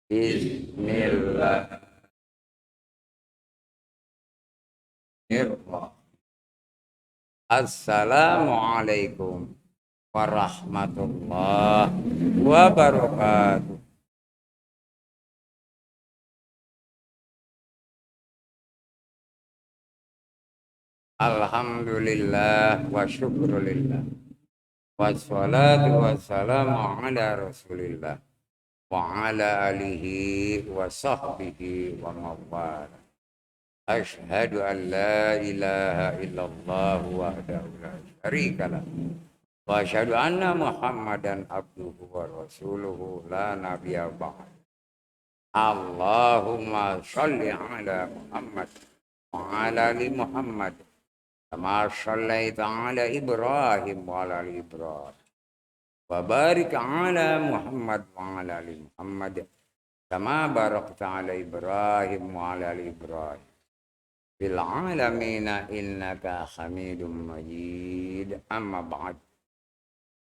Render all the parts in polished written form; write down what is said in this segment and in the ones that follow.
Bismillahirrahmanirrahim. Assalamualaikum warahmatullahi wabarakatuh. Alhamdulillah wa syukrulillah. Wassalatu wassalamu ala rasulillah wa ala alihi wa sahbihi wa mawala. Ashhadu an la ilaha illallah wahdahu la syarika lah. Wa asyhadu anna Muhammadan abduhu wa rasuluhu la nabiyya ba'd. Allahumma shalli ala Muhammad wa ala ali Muhammad kama shallaita ala Ibrahim wa ala ali Ibrahim. Wa barik ala Muhammad wa ala ali Muhammad kama barakta ala Ibrahim wa ala ali Ibrahim fil alamina innaka Hamidum Majid. Amma ba'd.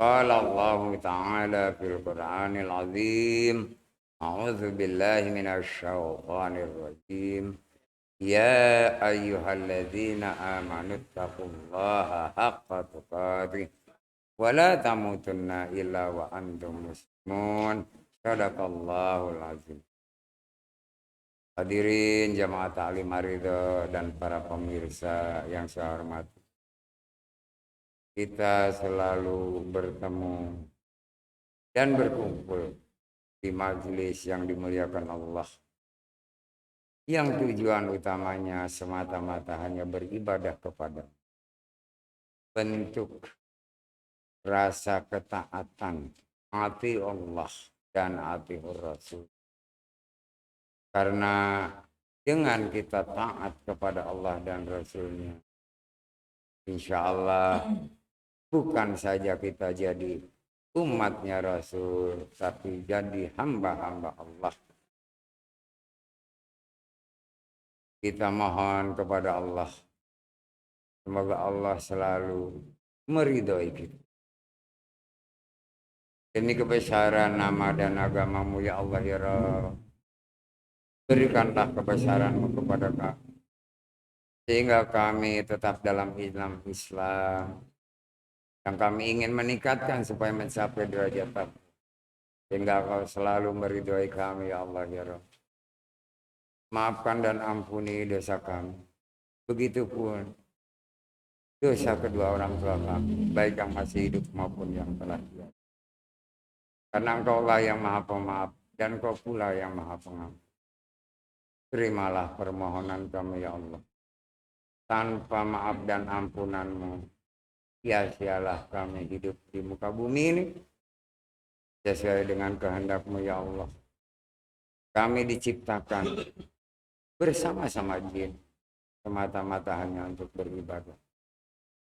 Qala Allah Ta'ala fil Qur'anil Azim. A'udzu billahi minasy syaithanir rajim. Ya ayyuhalladzina amanu taqullaha haqqa tuqatih wa la tamutunna illa wa antum muslimun. Shadaqallahul azim. Hadirin jamaah taklim Ar-Ridha dan para pemirsa yang saya hormati. Kita selalu bertemu dan berkumpul di majelis yang dimuliakan Allah, yang tujuan utamanya semata-mata hanya beribadah kepada bentuk rasa ketaatan ati Allah dan ati Rasul. Karena dengan kita taat kepada Allah dan Rasulnya, insya Allah bukan saja kita jadi umatnya Rasul, tapi jadi hamba-hamba Allah. Kita mohon kepada Allah, semoga Allah selalu meridhoi kita. Demi kebesaran nama dan agama-Mu ya Allah ya Rabb, berikanlah kebesaran-Mu kepada kami, sehingga kami tetap dalam Islam yang kami ingin meningkatkan supaya mencapai derajat takwa, sehingga Kau selalu meridhoi kami ya Allah ya Rabb. Maafkan dan ampuni dosa kami, begitupun dosa kedua orang tua kami, baik yang masih hidup maupun yang telah tiada. Karena Engkaulah yang Maha Pemaaf dan Engkau pula yang Maha Pengampun. Terimalah permohonan kami ya Allah. Tanpa maaf dan ampunan-Mu, sia-sialah kami hidup di muka bumi ini. Sesuai dengan kehendak-Mu ya Allah, kami diciptakan bersama-sama jin semata-mata hanya untuk beribadah.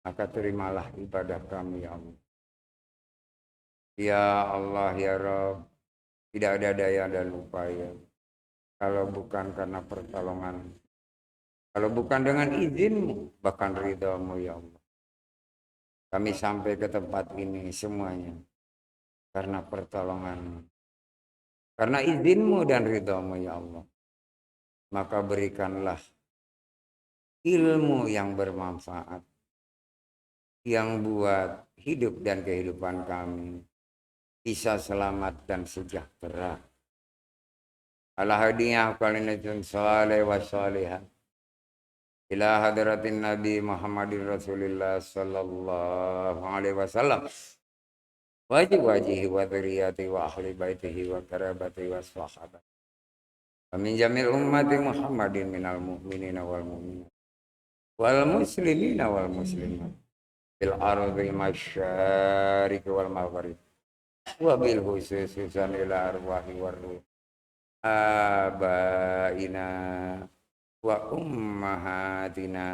Maka terimalah ibadah kami ya Allah. Ya Allah ya Rabb, tidak ada daya dan upaya kalau bukan karena pertolongan, kalau bukan dengan izin-Mu, bahkan ridha-Mu ya Allah. Kami sampai ke tempat ini semuanya karena pertolongan-Mu, karena izin-Mu dan ridha-Mu ya Allah. Maka berikanlah ilmu yang bermanfaat, yang buat hidup dan kehidupan kami bisa selamat dan sejahtera. Ala hadiyah kalinatun salih wa salihah ila hadratin Nabi Muhammadin Rasulillah sallallahu alaihi wasallam wajih wa dzurriyyati wa ahli baitihi wa karabati wa sahabat min jamil ummati Muhammadin minal mu'minina wal mu'minat wal muslimina wal muslimat fil ardi masyariq wal maghrib wa bil khususan ila arwahi war ruh abaina wa ummahatina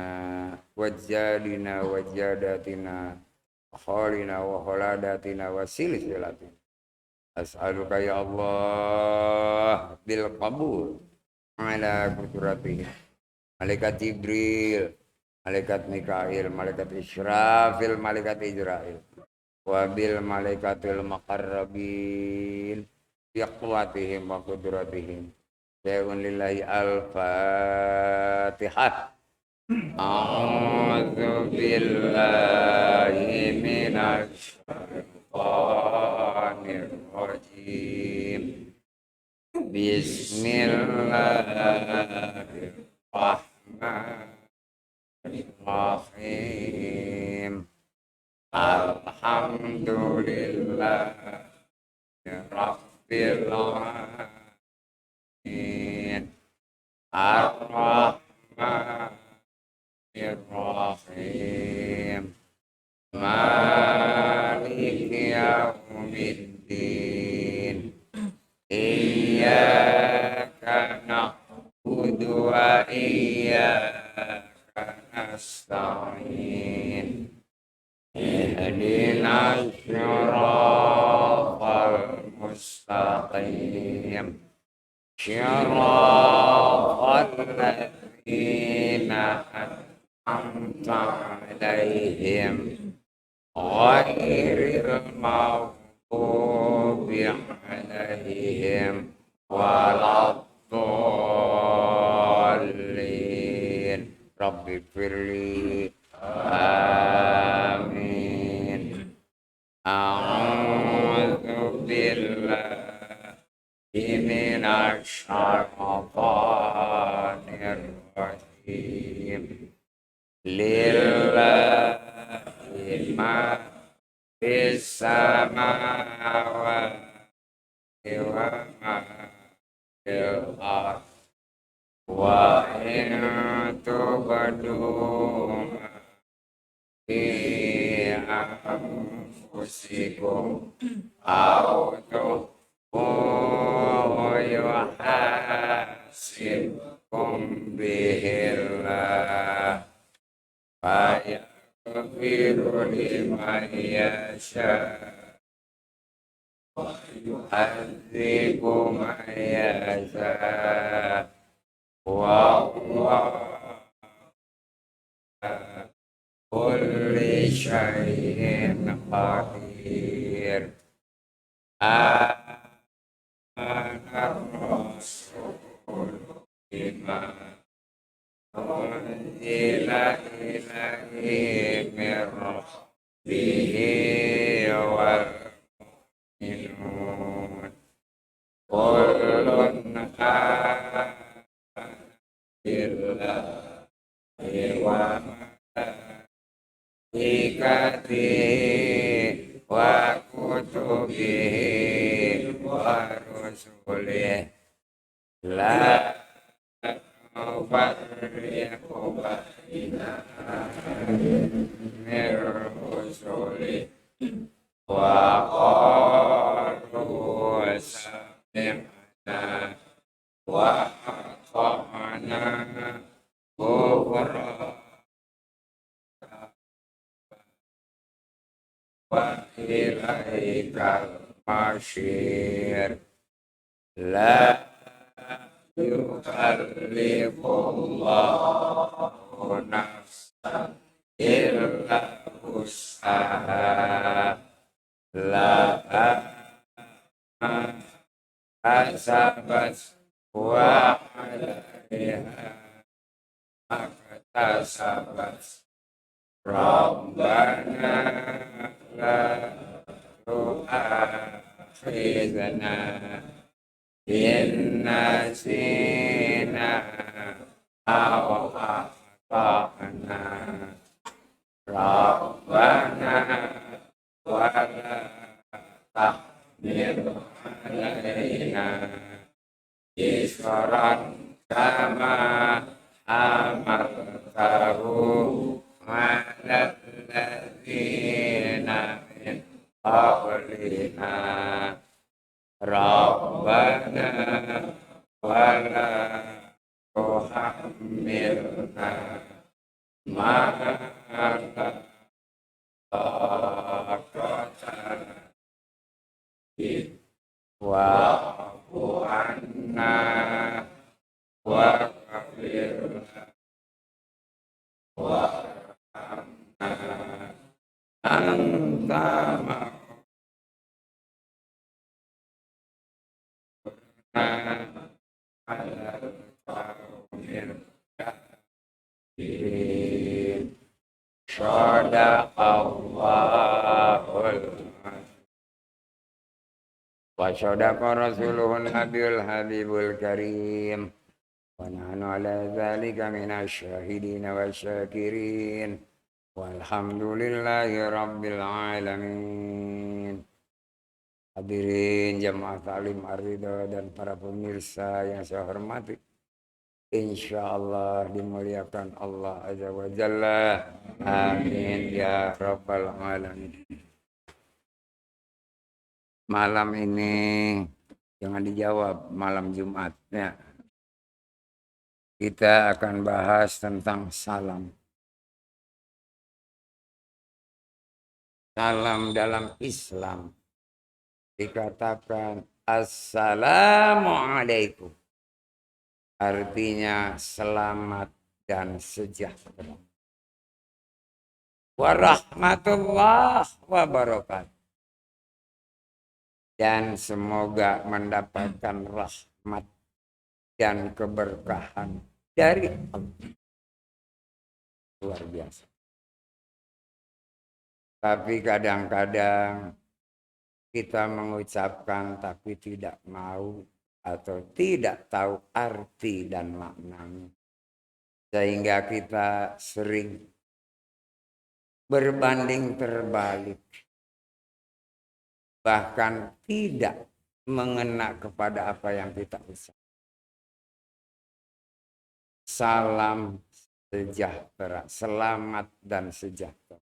wajadina wajadatina khalina wa khaladatina wa silsilatina. As'aluka ya Allah bil qabul ala qudratihi malaikat Jibril, malaikat Mikail, malaikat Israfil, malaikat Israil wa bil malaikatil muqarrabin biaqwatihim wa qudratihim. Syai'un lillahi al-fatihah. A'udzu billahi minasy syaithanir rajim. Bismillahirrahmanirrahim. Alhamdulillah Rabbil alamin. Ar-Rahmanir-Rahim. Maliki yaumiddin. Iyyaka na'budu wa iyyaka nasta'in. Ihdinas siratal mustaqim. Siratal ladzina an'amta 'alaihim ghairil maghdubi 'alaihim waladdallin. Rabbi firli. Amin. A'udzu billahi minasy syaithanir rajim. Lillahi ma fis samawati wa ma fil ardh. Wa in tubdu ma fi anfusikum aw tukhfuhu yuhasibkum bihillah fa yaghfiru liman yasha wa yu'adzibu man yasha. Wallahu kulli syai'in qadir. Amanar rasul bima unzila ilaihi min rabbihi wal mu'minun kullun billahi wa malaikatihi wa kutubihi wa rusulihi la nufarriqu baina ahadin min rusulihi wa qalu sami'na wa ata'na wa ilaikal masyir. La yukallifullahu nafsan illa wus'aha. Laha ma kasabat wa 'alaiha ma kasabat. Rabbana la tu'akhidhna in nasina aw akhtana. Rabbana wa la tahmil 'alaina isran kama amartahu 'alal ladzina min qablina. Rabbana wa la tuhammilna ma la taqata bihi wa'fu 'anna waghfir lana warhamna anta Sadaqallahul wa sadaqa rasuluhun nabiyul habibul karim wa nahnu ala dzalika minasy syahidin wa syakirin walhamdulillahi rabbil alamin. Hadirin jamaah taklim ar-ridha dan para pemirsa yang saya hormati, insyaallah dimuliakan Allah azza wa jalla. Amin ya rabbal alamin. Malam ini jangan dijawab, malam Jumat ya. Kita akan bahas tentang salam. Salam dalam Islam dikatakan assalamualaikum. Artinya selamat dan sejahtera. Warahmatullah wabarakatuh. Dan semoga mendapatkan rahmat dan keberkahan dari Allah. Luar biasa. Tapi kadang-kadang kita mengucapkan tapi tidak mau atau tidak tahu arti dan maknanya. Sehingga kita sering berbanding terbalik. Bahkan tidak mengena kepada apa yang kita ucapkan. Salam sejahtera, selamat dan sejahtera.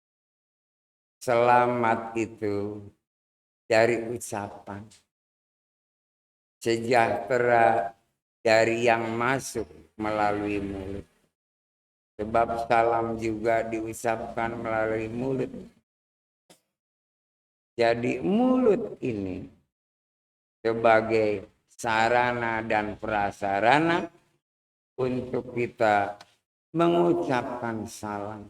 Selamat itu dari ucapan. Sejahtera dari yang masuk melalui mulut. Sebab salam juga diucapkan melalui mulut. Jadi mulut ini sebagai sarana dan prasarana untuk kita mengucapkan salam.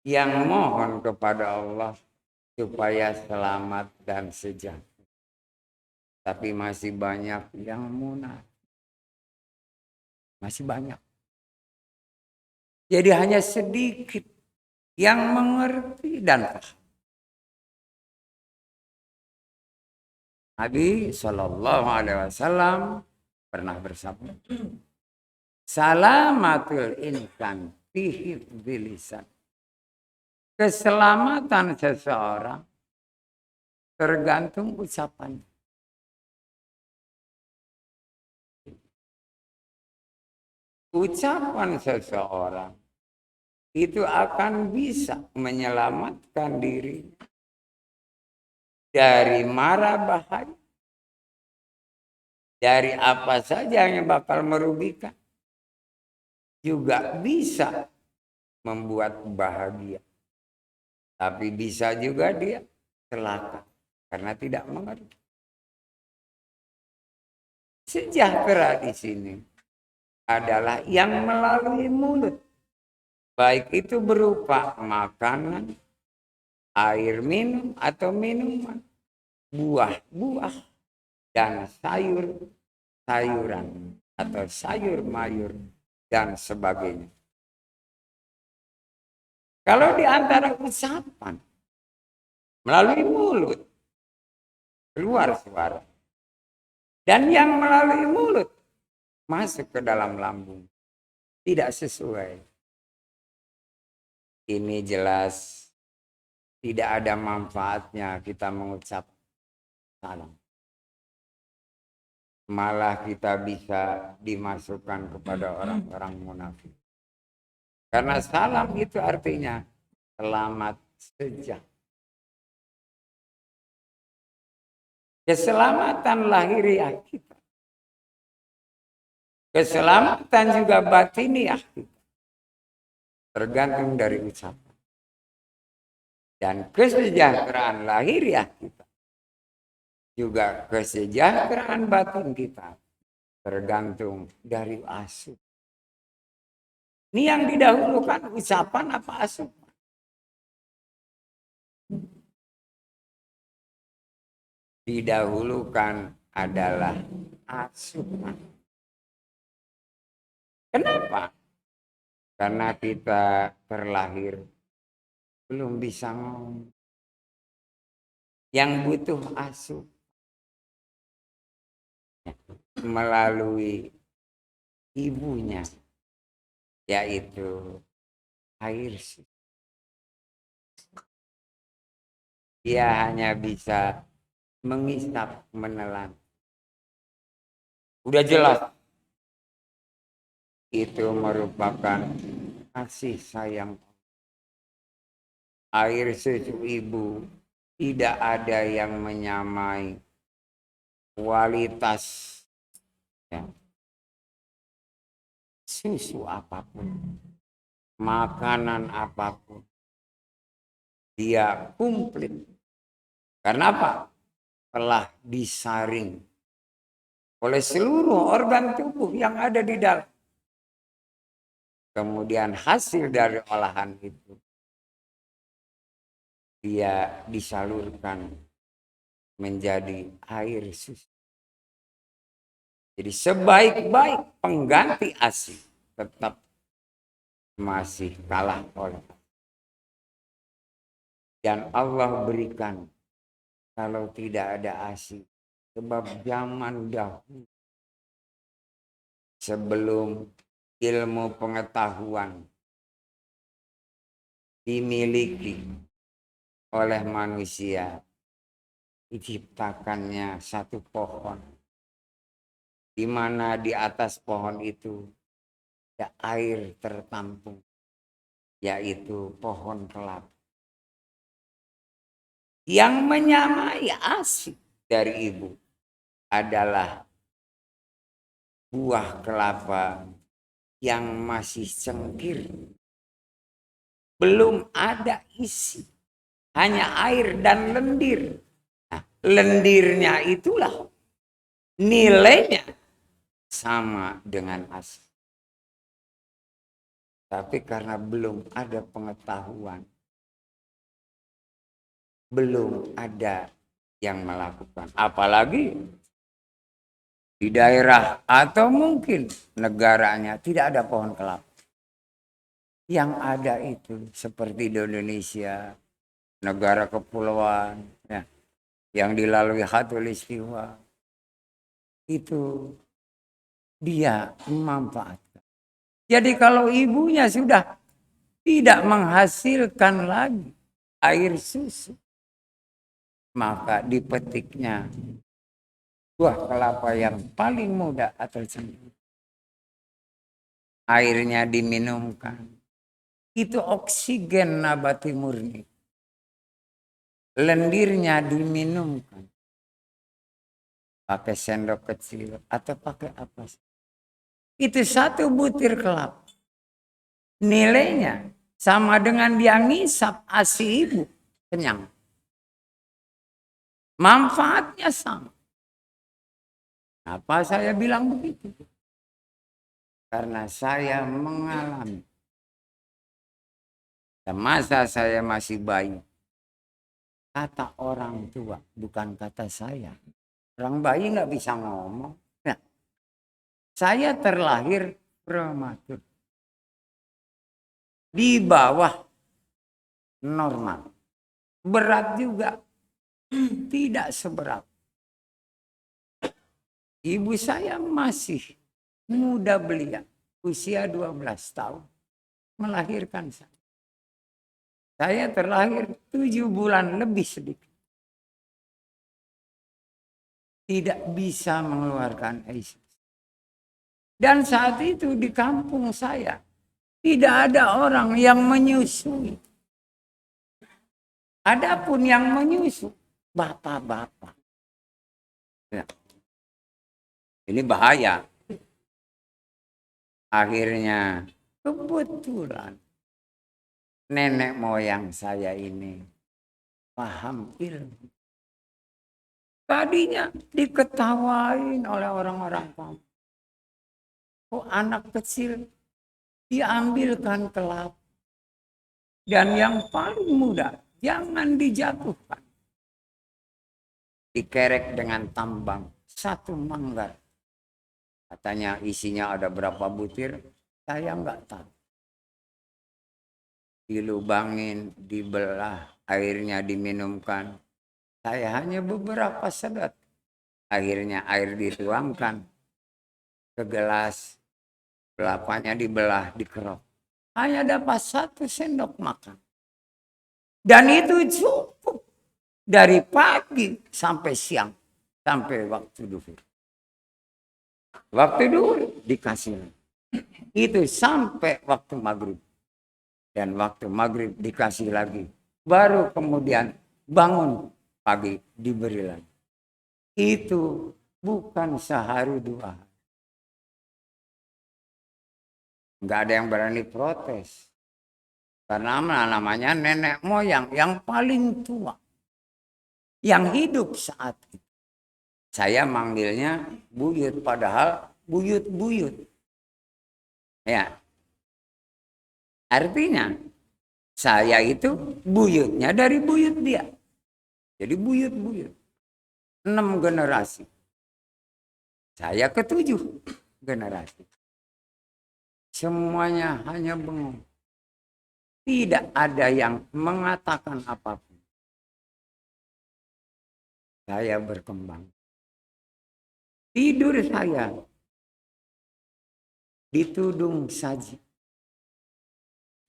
Yang mohon kepada Allah supaya selamat dan sejahtera. Tapi masih banyak yang munafik. Masih banyak. Jadi hanya sedikit yang mengerti dan paham. Nabi Shallallahu Alaihi Wasallam pernah bersabda, salamatul insan fihi bilisan. Keselamatan seseorang tergantung ucapan. Ucapan seseorang itu akan bisa menyelamatkan diri dari mara bahaya, dari apa saja yang bakal merugikan, juga bisa membuat bahagia. Tapi bisa juga dia celaka karena tidak mengerti. Sejahtera di sini adalah yang melalui mulut. Baik itu berupa makanan, air minum atau minuman, buah-buah, dan sayur-sayuran atau sayur mayur dan sebagainya. Kalau di antara ucapan melalui mulut keluar suara dan yang melalui mulut masuk ke dalam lambung tidak sesuai, ini jelas tidak ada manfaatnya kita mengucap salam. Malah kita bisa dimasukkan kepada orang-orang munafik. Karena salam itu artinya selamat sejahtera. Keselamatan lahiriah kita. Keselamatan juga batiniah kita. Tergantung dari ucapan. Dan kesejahteraan lahiriah kita. Juga kesejahteraan batin kita. Tergantung dari asup. Ini yang didahulukan ucapan apa asupan? Didahulukan adalah asuhan. Kenapa? Karena kita terlahir belum bisa ngomong. Yang butuh asuh melalui ibunya, yaitu air susu. Dia hanya bisa mengisap, menelan. Udah jelas itu merupakan kasih sayang. Air susu ibu tidak ada yang menyamai kualitas ya, susu apapun, makanan apapun, dia komplit. Karena apa? Telah disaring oleh seluruh organ tubuh yang ada di dalam. Kemudian hasil dari olahan itu dia disalurkan menjadi air susu. Jadi sebaik-baik pengganti ASI tetap masih kalah oleh. Dan Allah berikan kalau tidak ada ASI. Sebab zaman dahulu sebelum ilmu pengetahuan dimiliki oleh manusia, diciptakannya satu pohon, di mana di atas pohon itu ada air tertampung, yaitu pohon kelapa. Yang menyamai ASI dari ibu adalah buah kelapa yang masih cengkir, belum ada isi, hanya air dan lendir. Nah, lendirnya itulah nilainya sama dengan ASI. Tapi karena belum ada pengetahuan, belum ada yang melakukan. Apalagi di daerah atau mungkin negaranya tidak ada pohon kelapa. Yang ada itu seperti di Indonesia, negara kepulauan, ya, yang dilalui khatulistiwa, itu dia memanfaatkan. Jadi kalau ibunya sudah tidak menghasilkan lagi air susu, maka dipetiknya buah kelapa yang paling muda atau cengkir. Airnya diminumkan. Itu oksigen nabati murni. Lendirnya diminumkan. Pakai sendok kecil atau pakai apa. Itu satu butir kelapa. Nilainya sama dengan dia ngisap ASI ibu. Kenyang. Manfaatnya sama. Apa saya bilang begitu? Karena saya mengalami. Masa saya masih bayi. Kata orang tua, bukan kata saya. Orang bayi nggak bisa ngomong. Nah, saya terlahir prematur. Di bawah normal. Berat juga. Tidak seberat. Ibu saya masih muda belia. Usia 12 tahun. Melahirkan saya. Saya terlahir 7 bulan lebih sedikit. Tidak bisa mengeluarkan ASI. Dan saat itu di kampung saya tidak ada orang yang menyusui. Adapun yang menyusu bapak-bapak. Ya. Ini bahaya. Akhirnya kebetulan nenek moyang saya ini paham ilmu. Tadinya diketawain oleh orang-orang kampung. Oh, anak kecil diambilkan kelapa. Dan yang paling muda jangan dijatuhkan. Dikerek dengan tambang 1 manggar. Katanya isinya ada berapa butir, saya nggak tahu. Dilubangin, dibelah, airnya diminumkan. Saya hanya beberapa sedot. Akhirnya air dituangkan ke gelas, kelapanya dibelah, dikerok. Hanya dapat 1 sendok makan. Dan itu cukup dari pagi sampai siang, sampai waktu duhur. Waktu duhur dikasih. Itu sampai waktu maghrib. Dan waktu maghrib dikasih lagi. Baru kemudian bangun pagi diberi lagi. Itu bukan sehari 2 hari. Nggak ada yang berani protes. Karena namanya nenek moyang yang paling tua. Yang hidup saat itu. Saya manggilnya buyut, padahal buyut-buyut. Ya. Artinya, saya itu buyutnya dari buyut dia. Jadi buyut-buyut. 6 generasi. Saya ke-7 generasi. Semuanya hanya bengong. Tidak ada yang mengatakan apapun. Saya berkembang. Tidur saya di tudung saji.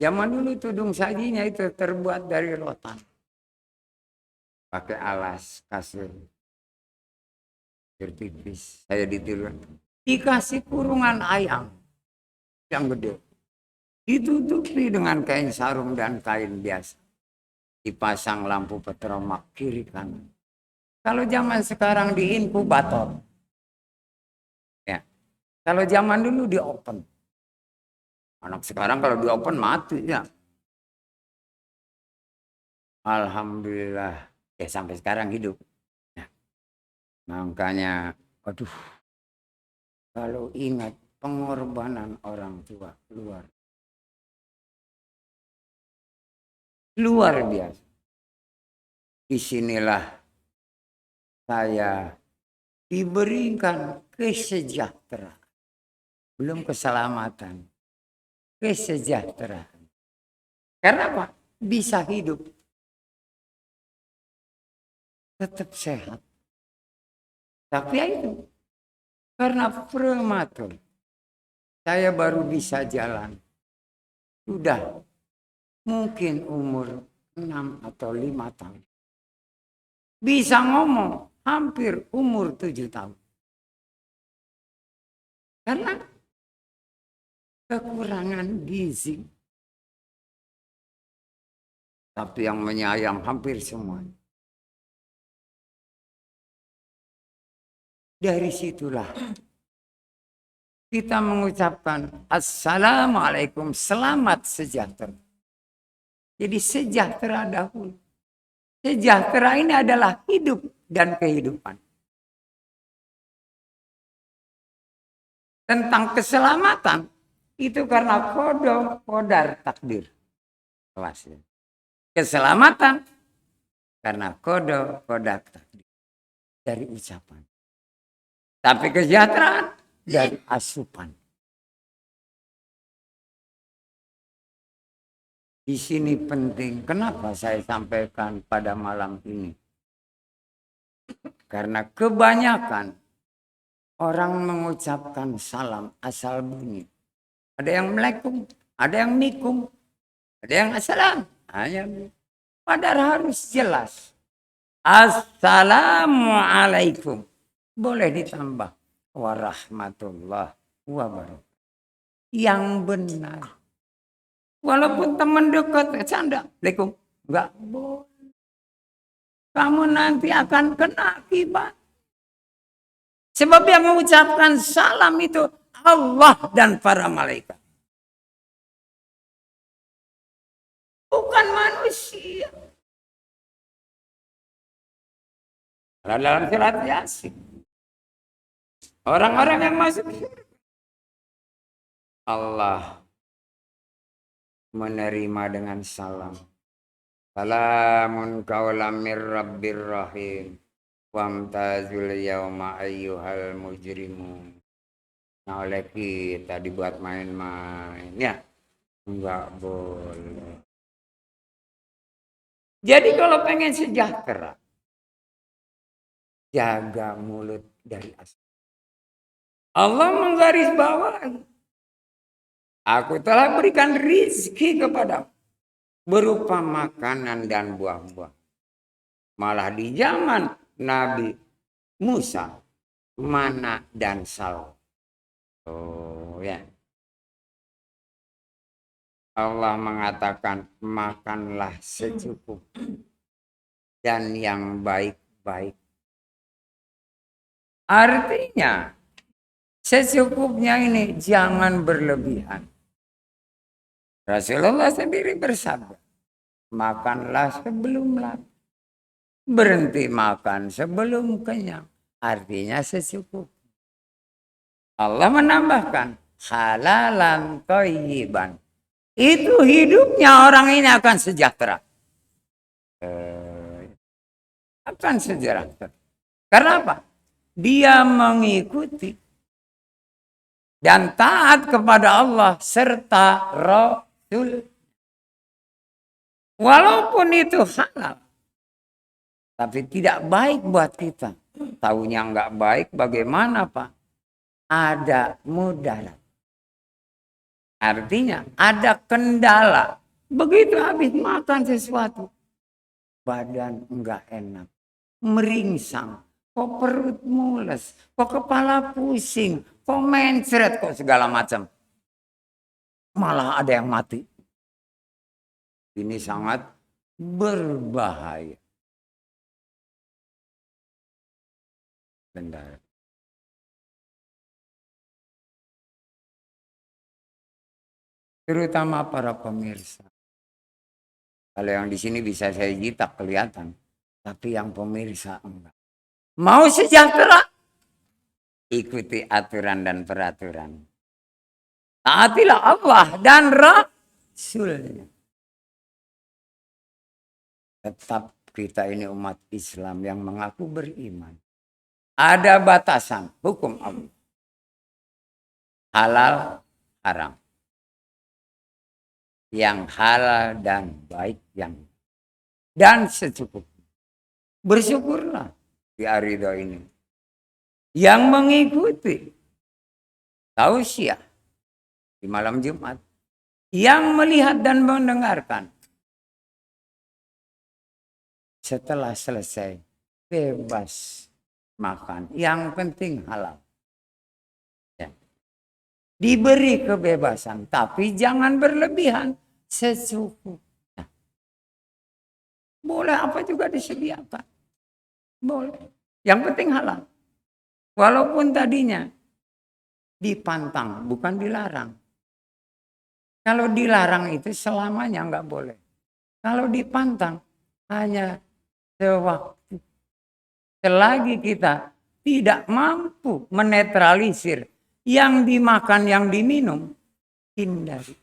Zaman dulu tudung sajinya itu terbuat dari rotan. Pakai alas, kasur. Tipis. Saya ditidur. Dikasih kurungan ayam yang gede. Ditutupi dengan kain sarung dan kain biasa. Dipasang lampu petromak kiri kanan. Kalau zaman sekarang di inkubator. Ya. Kalau zaman dulu di open. Anak sekarang kalau di open mati ya. Alhamdulillah. Ya sampai sekarang hidup. Ya. Makanya, aduh. Kalau ingat pengorbanan orang tua luar biasa. Disinilah saya diberikan kesejahteraan. Belum keselamatan. Kesejahteraan. Karena apa? Bisa hidup. Tetap sehat. Tapi ya itu. Karena prematur. Saya baru bisa jalan. Sudah mungkin umur 6 atau 5 tahun. Bisa ngomong hampir umur 7 tahun. Karena kekurangan gizi. Tapi yang menyayang hampir semuanya. Dari situlah kita mengucapkan Assalamualaikum, selamat sejahtera. Jadi sejahtera dahulu. Sejahtera ini adalah hidup dan kehidupan. Tentang keselamatan, itu karena qadar takdir. Kelasnya. Keselamatan karena qadar takdir. Dari ucapan. Tapi kesejahteraan dari asupan. Di sini penting. Kenapa saya sampaikan pada malam ini? Karena kebanyakan orang mengucapkan salam asal bunyi. Ada yang melekum, ada yang mikum, ada yang assalam. Padahal harus jelas. Assalamualaikum. Boleh ditambah warahmatullah wabarakatuh. Yang benar. Walaupun teman dekat, canda. Assalamualaikum. Enggak boleh. Kamu nanti akan kena akibat. Sebab yang mengucapkan salam itu Allah dan para malaikat. Bukan manusia. Dalam surat Yasin. Orang-orang yang masuk Allah menerima dengan salam. Salamun qaulam mir rabbir rahim. Wamtazul yauma ayyuhal mujrimun. Nah, oleh kita dibuat main-main, ya nggak boleh. Jadi kalau pengen sejahtera, jaga mulut dari asal. Allah menggarisbawahi, aku telah berikan rizki kepada berupa makanan dan buah-buah. Malah di zaman Nabi Musa, mana dan sal. Oh ya. Allah mengatakan makanlah secukup dan yang baik-baik. Artinya secukupnya ini jangan berlebihan. Rasulullah sendiri bersabda, makanlah sebelum lapar. Berhenti makan sebelum kenyang. Artinya secukup. Allah menambahkan halalan thayyiban. Itu hidupnya orang ini akan sejahtera. Akan sejahtera. Karena apa? Dia mengikuti dan taat kepada Allah serta Rasul. Walaupun itu halal, tapi tidak baik buat kita. Taunya nggak baik, bagaimana Pak? Ada mudarat. Artinya ada kendala. Begitu habis makan sesuatu, badan enggak enak, meringsang, kok perut mules, kok kepala pusing, kok mencret, kok segala macam. Malah ada yang mati. Ini sangat berbahaya. Bentar. Terutama para pemirsa. Kalau yang di sini bisa saya jitak kelihatan, tapi yang pemirsa enggak. Mau sejahtera? Ikuti aturan dan peraturan. Taatilah Allah dan Rasulnya. Tetap kita ini umat Islam yang mengaku beriman. Ada batasan hukum Allah. Halal, haram. Yang halal dan baik yang dan secukupnya. Bersyukurlah di Arido ini. Yang mengikuti tausiah di malam Jumat. Yang melihat dan mendengarkan. Setelah selesai bebas makan. Yang penting halal. Ya. Diberi kebebasan. Tapi jangan berlebihan. Secukupnya. Boleh apa juga disediakan. Boleh. Yang penting halal. Walaupun tadinya dipantang, bukan dilarang. Kalau dilarang itu selamanya nggak boleh. Kalau dipantang hanya sewaktu. Selagi kita tidak mampu menetralisir yang dimakan, yang diminum, hindari.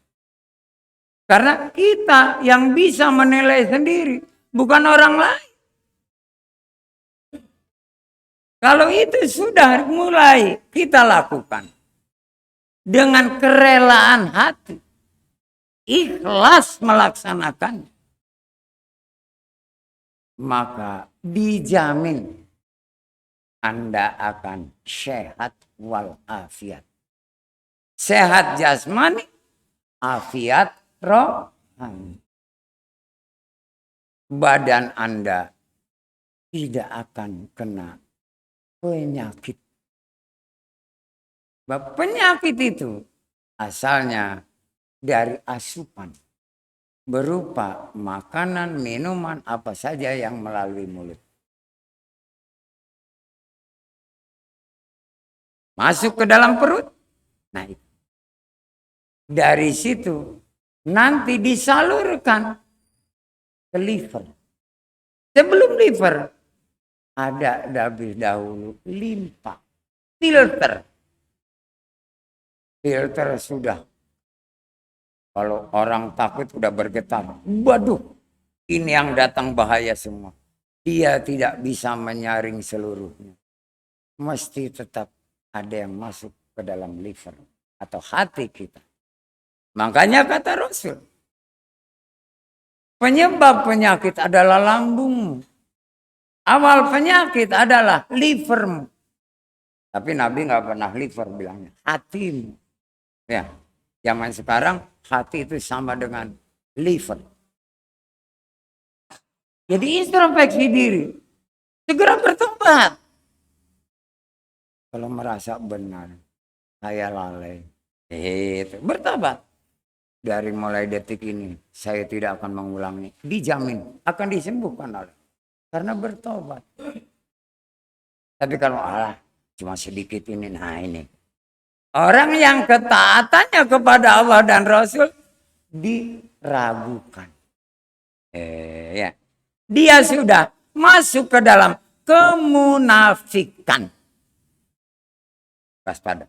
Karena kita yang bisa menilai sendiri, bukan orang lain. Kalau itu sudah mulai kita lakukan dengan kerelaan hati, ikhlas melaksanakan, maka dijamin Anda akan sehat walafiat. Sehat jasmani, afiat rohani. Badan Anda tidak akan kena penyakit. Penyakit itu asalnya dari asupan. Berupa makanan, minuman, apa saja yang melalui mulut. Masuk ke dalam perut. Nah itu. Dari situ nanti disalurkan ke liver. Sebelum liver ada lebih dahulu limpa. Filter. Filter sudah. Kalau orang takut sudah bergetar. Waduh, ini yang datang bahaya semua. Dia tidak bisa menyaring seluruhnya. Mesti tetap ada yang masuk ke dalam liver atau hati kita. Makanya kata Rasul, penyebab penyakit adalah lambungmu. Awal penyakit adalah livermu. Tapi Nabi nggak pernah liver bilangnya, hatimu. Ya, zaman sekarang hati itu sama dengan liver. Jadi introspeksi diri, segera bertobat. Kalau merasa benar, saya lalai, bertobat. Dari mulai detik ini, saya tidak akan mengulangi. Dijamin akan disembuhkan oleh, karena bertobat. Tapi kalau cuma sedikit ini, nah ini. Orang yang ketaatannya kepada Allah dan Rasul diragukan. Ya. Dia sudah masuk ke dalam kemunafikan. Waspada.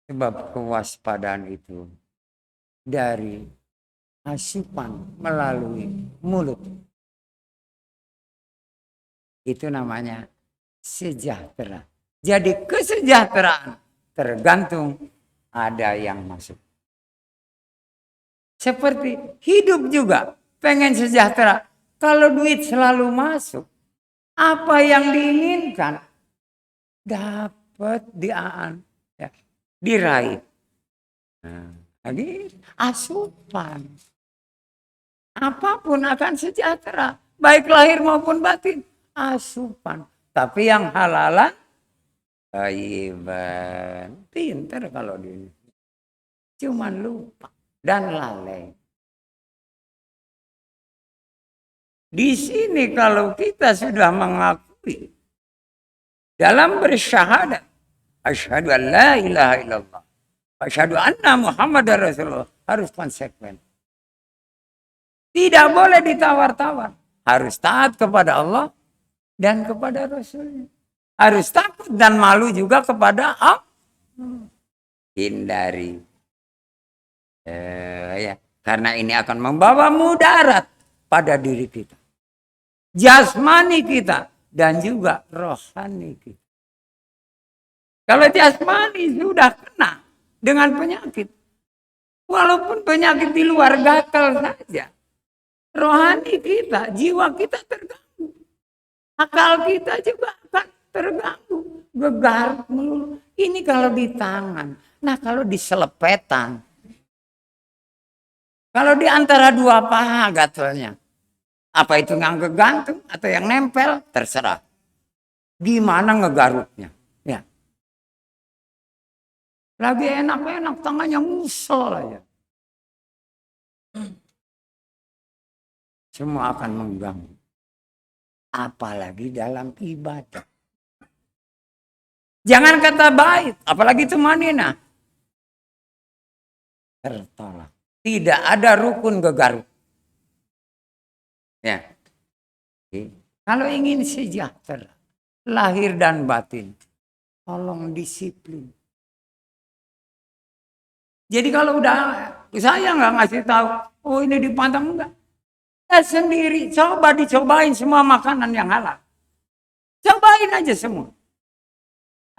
Sebab kewaspadaan itu dari asupan melalui mulut. Itu namanya sejahtera. Jadi kesejahteraan tergantung ada yang masuk. Seperti hidup juga pengen sejahtera. Kalau duit selalu masuk, apa yang diinginkan dapat diraih. Lagi asupan. Apapun akan sejahtera, baik lahir maupun batin. Asupan. Tapi yang halalan, thayyiban. Pinter kalau di ini. Cuman lupa dan lalai. Di sini kalau kita sudah mengakui dalam bersyahadat, asyhadu an la ilaha illallah, asyhadu anna Muhammadar Rasulullah, harus konsekuen. Tidak boleh ditawar-tawar. Harus taat kepada Allah dan kepada Rasulnya. Harus takut dan malu juga kepada Allah. Hindari. Karena ini akan membawa mudarat pada diri kita. Jasmani kita dan juga rohani kita. Kalau jasmani sudah kena dengan penyakit, walaupun penyakit di luar gatal saja, rohani kita, jiwa kita terganggu. Akal kita juga akan terganggu. Gegar melulu. Ini kalau di tangan. Nah kalau di selepetan. Kalau di antara dua paha gatalnya. Apa itu yang kegantung atau yang nempel? Terserah. Gimana ngegaruknya? Ya. Lagi enak-enak tangannya ngusel aja. Semua akan mengganggu. Apalagi dalam ibadah. Jangan kata baik, apalagi tumanina. Tertolak. Tidak ada rukun gegaruk. Ya. Kalau ingin sejahtera, lahir dan batin, tolong disiplin. Jadi kalau udah saya nggak ngasih tahu, oh ini dipantang enggak. Saya sendiri coba dicobain semua makanan yang halal. Cobain aja semua.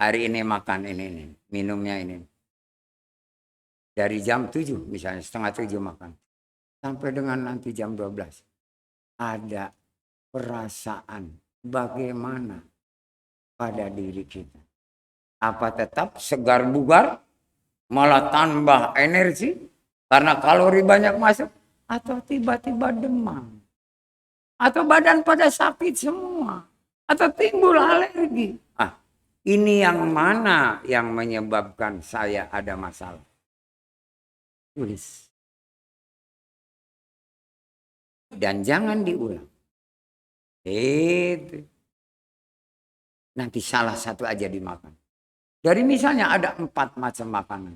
Hari ini makan ini, minumnya ini. Dari jam 7 misalnya, setengah 7 makan. Sampai dengan nanti jam 12. Ada perasaan bagaimana pada diri kita. Apa tetap segar bugar, malah tambah energi, karena kalori banyak masuk, atau tiba-tiba demam. Atau badan pada sakit semua. Atau timbul alergi. Ini yang mana yang menyebabkan saya ada masalah? Tulis. Dan jangan diulang. Itu. Nanti salah satu aja dimakan. Dari misalnya ada 4 macam makanan.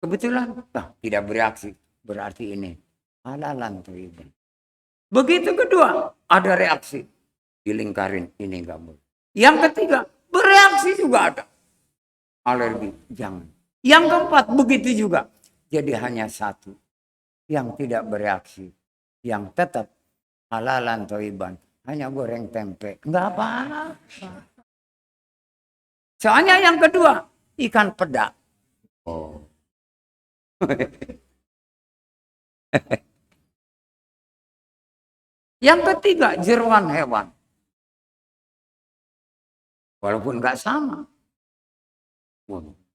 Kebetulan tidak bereaksi. Berarti ini halalan thayyibah. Begitu kedua ada reaksi. Dilingkarin ini enggak boleh. Yang ketiga bereaksi juga ada. Alergi jangan. Yang keempat begitu juga. Jadi hanya satu yang tidak bereaksi. Yang tetap halalan thayyiban. hanya goreng tempe. Enggak apa-apa. Soalnya yang kedua, ikan peda. Oh. Yang ketiga, jeroan hewan. Walaupun nggak sama.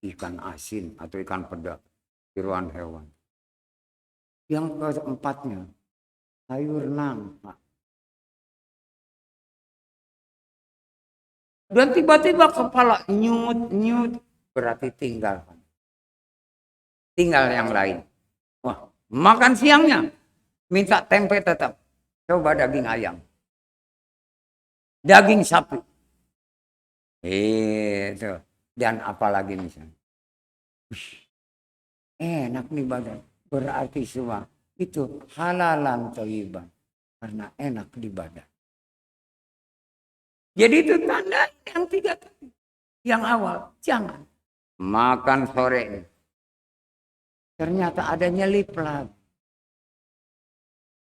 Ikan asin atau ikan peda, jeroan hewan. Yang keempatnya, sayur nangka. Dan tiba-tiba kepala nyut, berarti tinggal yang lain. Wah, makan siangnya minta tempe tetap. Coba daging ayam. Daging sapi. Itu. Dan apalagi misalnya. Enak nih badan. Berarti semua itu halalan thayyiban. Karena enak di badan. Jadi itu tanda yang tiga tadi. Yang awal, jangan makan sore. Ternyata ada nyelip lagi.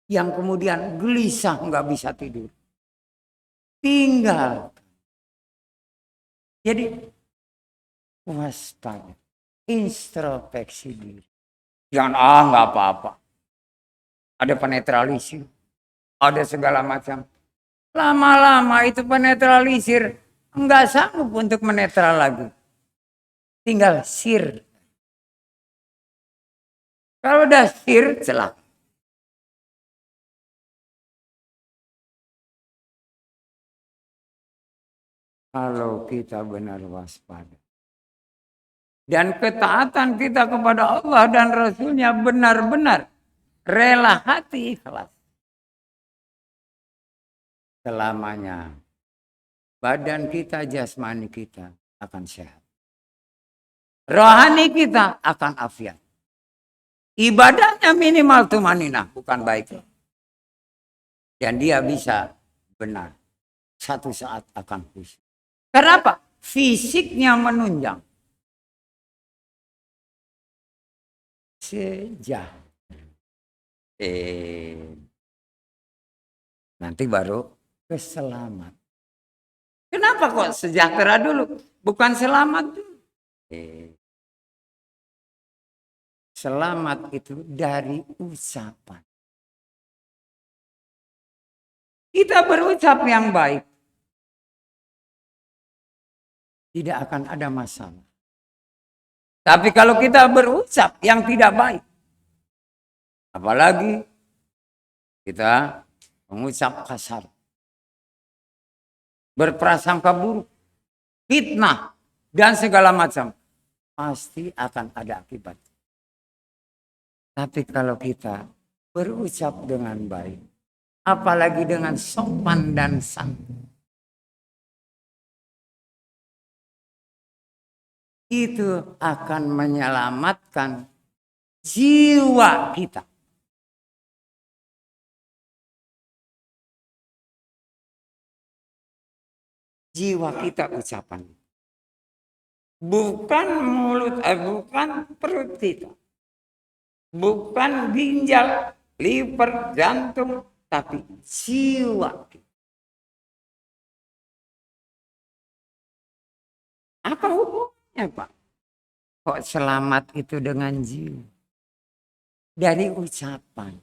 Yang kemudian gelisah nggak bisa tidur. Tinggal. Jadi waspada. Introspeksi diri. Jangan nggak apa-apa. Ada penetralisir. Ada segala macam. Lama-lama itu penetralisir nggak sanggup untuk menetral lagi. Tinggal sir. Kalau udah sir, celak. Kalau kita benar waspada. Dan ketaatan kita kepada Allah dan Rasulnya benar-benar rela hati ikhlas. Selamanya badan kita, jasmani kita akan sehat. Rohani kita akan afiat. Ibadahnya minimal tumaninah, bukan baik. Dan dia bisa benar. Satu saat akan khusyuk. Kenapa? Fisiknya menunjang. Sejahtera. Nanti baru keselamat. Kenapa kok sejahtera dulu? Bukan selamat dulu. Selamat itu dari ucapan. Kita berucap yang baik. Tidak akan ada masalah. Tapi kalau kita berucap yang tidak baik. Apalagi kita mengucap kasar. Berprasangka buruk. Fitnah. Dan segala macam. Pasti akan ada akibat. Tapi kalau kita berucap dengan baik. Apalagi dengan sopan dan santun. Itu akan menyelamatkan jiwa kita. Jiwa kita ucapan. Bukan mulut, bukan perut kita. Bukan ginjal, liver, jantung, tapi jiwa kita. Apa hubungannya, Pak? Kok selamat itu dengan jiwa? Dari ucapan.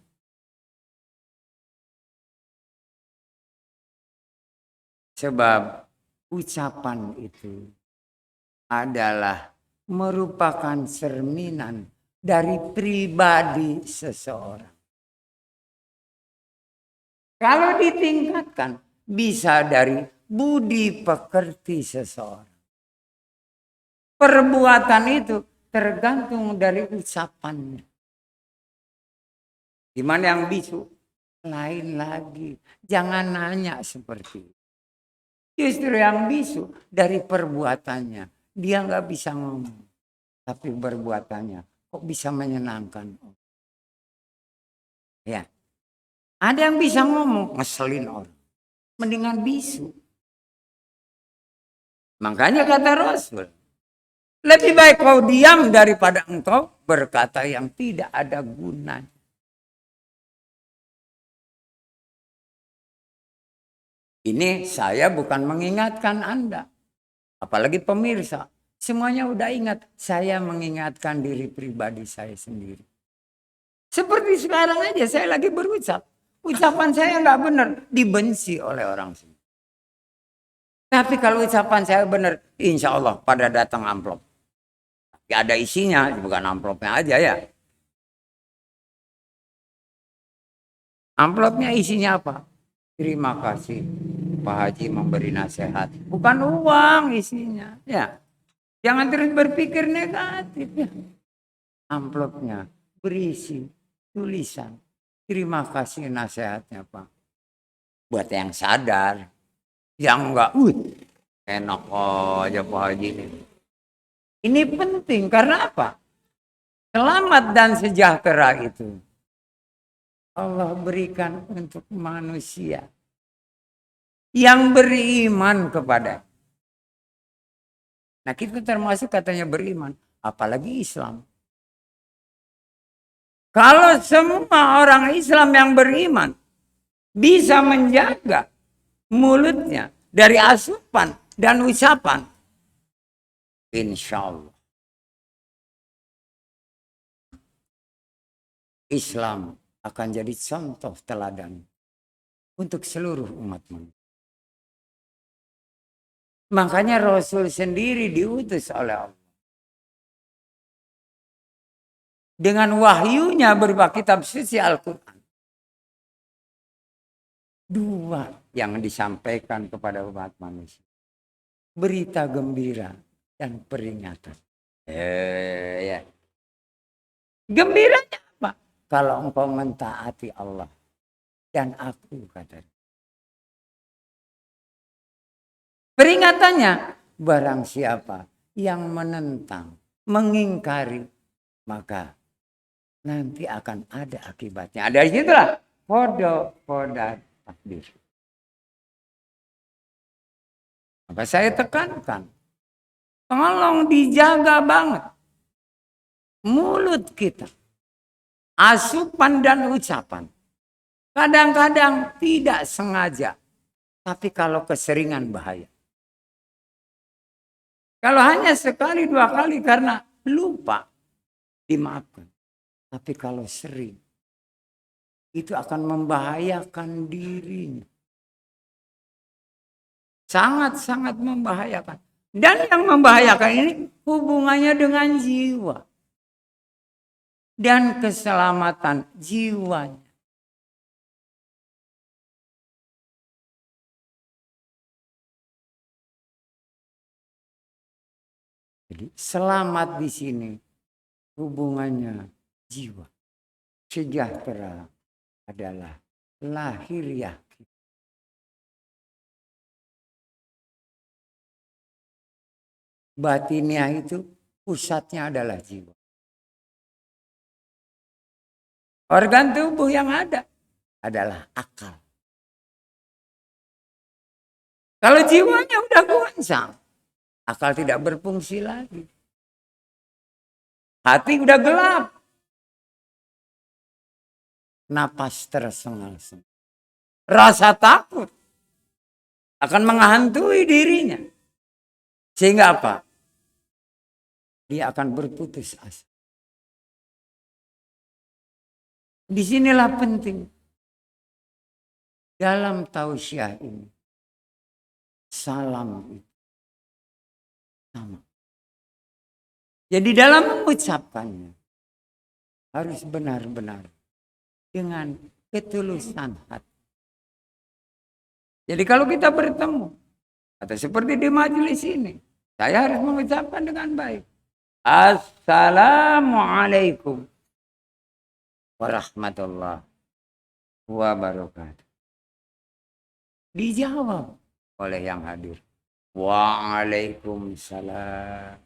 Sebab ucapan itu adalah merupakan cerminan dari pribadi seseorang. Kalau ditingkatkan, bisa dari budi pekerti seseorang. Perbuatan itu tergantung dari ucapannya. Gimana yang bisu? Lain lagi. Jangan nanya seperti itu. Justru yang bisu dari perbuatannya. Dia nggak bisa ngomong. Tapi perbuatannya kok bisa menyenangkan. Ya. Ada yang bisa ngomong, ngeselin orang. Mendingan bisu. Makanya kata Rasul. Lebih baik kau diam daripada engkau berkata yang tidak ada gunanya. Ini saya bukan mengingatkan Anda, apalagi pemirsa. Semuanya udah ingat, saya mengingatkan diri pribadi saya sendiri. Seperti sekarang aja saya lagi berucap. Ucapan saya nggak benar, dibenci oleh orang semua. Tapi kalau ucapan saya benar, insya Allah pada datang amplop. Ya ada isinya, bukan amplopnya aja ya. Amplopnya isinya apa? Terima kasih Pak Haji memberi nasihat. Bukan uang isinya. Ya, jangan terus berpikir negatif ya. Amplopnya berisi tulisan. Terima kasih nasihatnya Pak. Buat yang sadar. Yang enggak, enak aja Pak Haji ini. Ini penting karena apa? Selamat dan sejahtera itu Allah berikan untuk manusia yang beriman kepada. Nah kita termasuk katanya beriman, apalagi Islam. Kalau semua orang Islam yang beriman bisa menjaga mulutnya dari asupan dan ucapan, insya Allah Islam akan jadi contoh teladan untuk seluruh umat manusia. Makanya Rasul sendiri diutus oleh Allah. Dengan wahyunya berupa kitab suci Al-Quran. Dua yang disampaikan kepada umat manusia. Berita gembira dan peringatan. Ya. Gembiranya apa? Kalau engkau mentaati Allah dan aku, katanya. Peringatannya, barang siapa yang menentang, mengingkari, maka nanti akan ada akibatnya. Dari situlah qada takdir. Maka saya tekankan, tolong dijaga banget mulut kita, asupan dan ucapan. Kadang-kadang tidak sengaja, tapi kalau keseringan bahaya. Kalau hanya sekali dua kali karena lupa, dimaafkan. Tapi kalau sering, itu akan membahayakan dirinya. Sangat-sangat membahayakan. Dan yang membahayakan ini hubungannya dengan jiwa. Dan keselamatan jiwanya. Jadi selamat di sini hubungannya jiwa. Sejahtera adalah lahiriah. Batiniah itu pusatnya adalah jiwa. Organ tubuh yang ada adalah akal. Kalau jiwanya udah goncang, akal tidak berfungsi lagi. Hati udah gelap. Napas tersengal-sengal. Rasa takut akan menghantui dirinya. Sehingga apa? Dia akan berputus asa. Disinilah penting. Dalam tausiah ini. Salam itu sama. Jadi dalam mengucapkannya harus benar-benar dengan ketulusan hati. Jadi kalau kita bertemu atau seperti di majelis ini, saya harus mengucapkan dengan baik. Assalamualaikum warahmatullahi wabarakatuh. Dijawab oleh yang hadir. Waalaikumsalam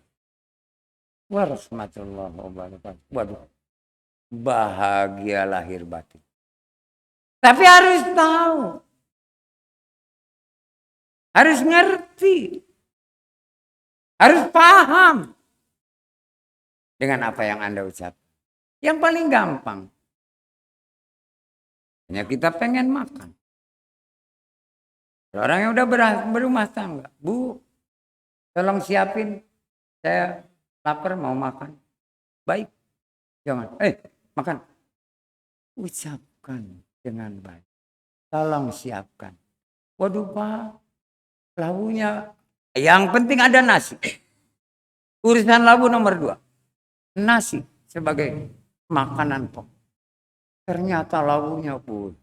warahmatullahi wabarakatuh. Waduh, bahagia lahir batin. Tapi harus tahu. Harus ngerti. Harus paham. Dengan apa yang Anda ucap. Yang paling gampang. Hanya kita pengen makan. Orang yang udah berumah tangga, Bu, tolong siapin, saya lapar mau makan. Baik, jangan, makan. Ucapkan dengan baik. Tolong siapkan. Waduh Pak, lauknya. Yang penting ada nasi. Urusan lauk nomor 2. Nasi sebagai makanan pokok. Ternyata lauknya pun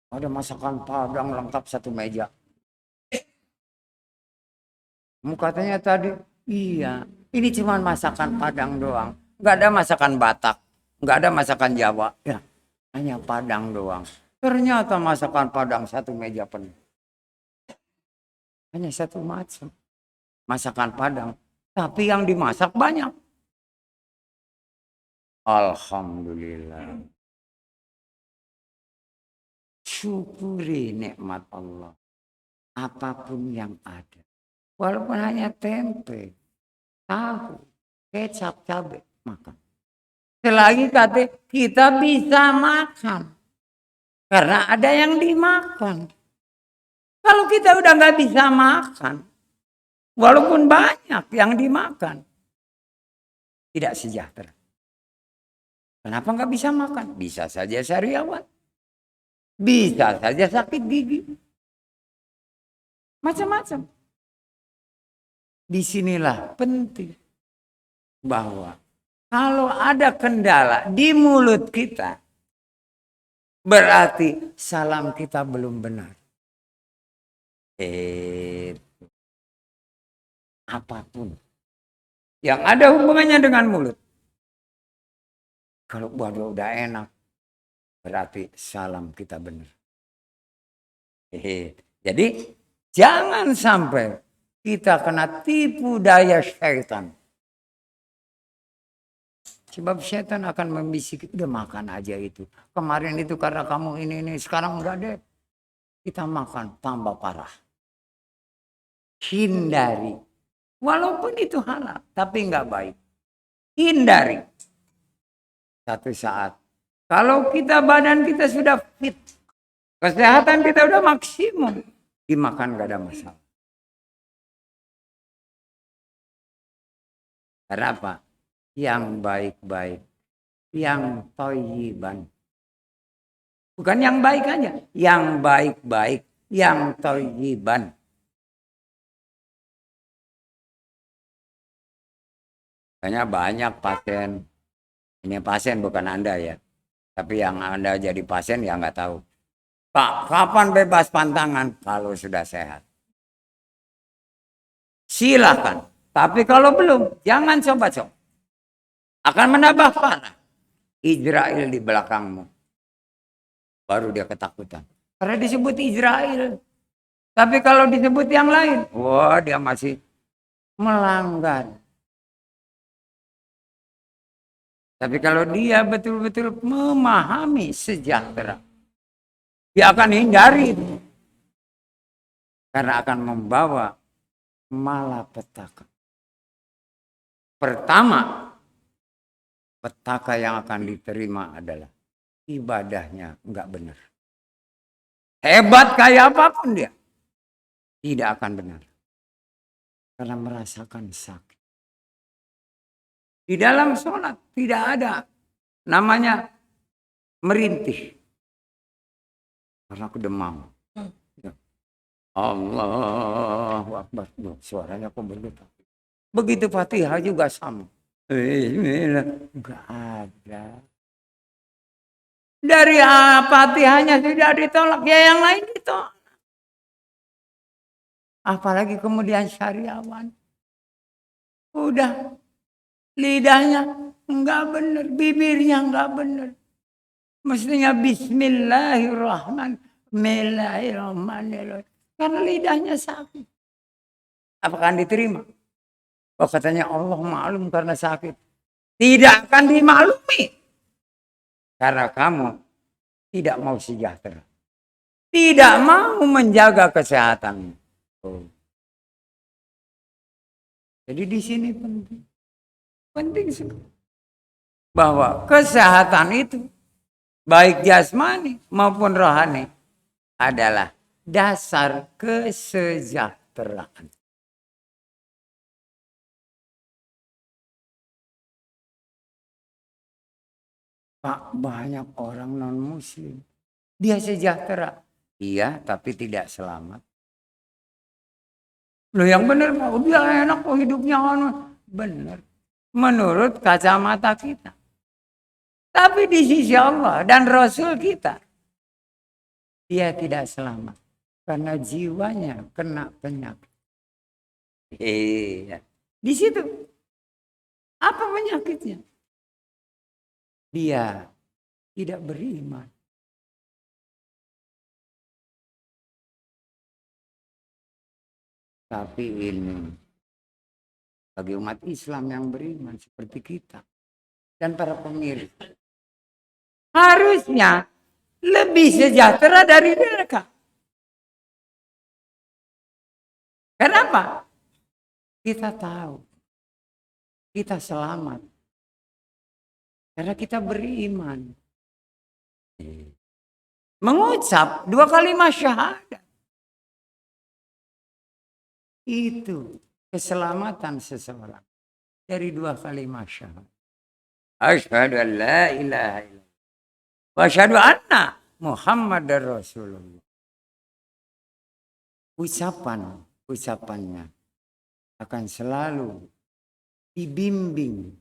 ada masakan Padang lengkap satu meja. Katanya tadi, iya, ini cuma masakan Padang doang. Nggak ada masakan Batak, nggak ada masakan Jawa. Ya, hanya Padang doang. Ternyata masakan Padang satu meja penuh. Hanya satu macam masakan Padang. Tapi yang dimasak banyak. Alhamdulillah. Syukuri nikmat Allah. Apapun yang ada. Walaupun hanya tempe, tahu, kecap, cabai, makan. Selagi kita bisa makan. Karena ada yang dimakan. Kalau kita udah nggak bisa makan, walaupun banyak yang dimakan, tidak sejahtera. Kenapa nggak bisa makan? Bisa saja sariawan. Bisa saja sakit gigi. Macam-macam. Disinilah penting bahwa kalau ada kendala di mulut kita, berarti salam kita belum benar. Apapun yang ada hubungannya dengan mulut. Kalau waduh udah enak, berarti salam kita benar. Jadi jangan sampai kita kena tipu daya syaitan. Sebab syaitan akan membisik, udah makan aja itu. Kemarin itu karena kamu ini, sekarang enggak deh. Kita makan tambah parah. Hindari. Walaupun itu halal, tapi enggak baik. Hindari. Satu saat. Kalau badan kita sudah fit. Kesehatan kita udah maksimum. Dimakan enggak ada masalah. Karena apa? Yang baik-baik. Yang thayyiban. Bukan yang baik aja. Yang baik-baik. Yang thayyiban. Banyak pasien. Ini pasien bukan Anda ya. Tapi yang Anda jadi pasien ya nggak tahu. Pak, kapan bebas pantangan? Kalau sudah sehat. Silakan. Tapi kalau belum, jangan coba-coba. Akan menambah parah. Israel di belakangmu. Baru dia ketakutan. Karena disebut Israel. Tapi kalau disebut yang lain, wah dia masih melanggar. Tapi kalau dia betul-betul memahami sejahtera, dia akan hindari itu. Karena akan membawa malapetaka. Pertama, petaka yang akan diterima adalah ibadahnya enggak benar. Hebat kayak apapun dia, tidak akan benar. Karena merasakan sakit. Di dalam sholat tidak ada namanya merintih. Karena aku demam. Allahu Akbar. Suaranya kok begitu. Begitu Fatihah juga sama. Enggak ada. Dari Fatihahnya sudah ditolak, ya yang lain ditolak. Apalagi kemudian syariawan. Udah. Lidahnya enggak benar, bibirnya enggak benar. Mestinya Bismillahirrahmanirrahim. Karena lidahnya sakit. Apakah diterima? Oh katanya Allah maklum karena sakit. Tidak akan dimaklumi. Karena kamu tidak mau sejahtera. Tidak mau menjaga kesehatan. Oh. Jadi di sini penting. Penting sekali. Bahwa kesehatan itu baik jasmani maupun rohani adalah dasar kesejahteraan. Pak, banyak orang non-muslim. Dia sejahtera. Iya, tapi tidak selamat. Loh yang benar, dia enak kok hidupnya. Benar. Menurut kacamata kita. Tapi di sisi Allah dan Rasul kita, dia tidak selamat. Karena jiwanya kena penyakit. Iya. Di situ. Apa penyakitnya? Dia tidak beriman. Tapi ini bagi umat Islam yang beriman seperti kita dan para pemirsa, harusnya lebih sejahtera dari mereka. Kenapa? Kita tahu kita selamat karena kita beriman. Mengucap 2 kalimat syahadat. Itu keselamatan seseorang dari 2 kalimat syahadat. Asyhadu an la ilaha illallah wa asyhadu anna Muhammadar Rasulullah. Ucapannya akan selalu dibimbing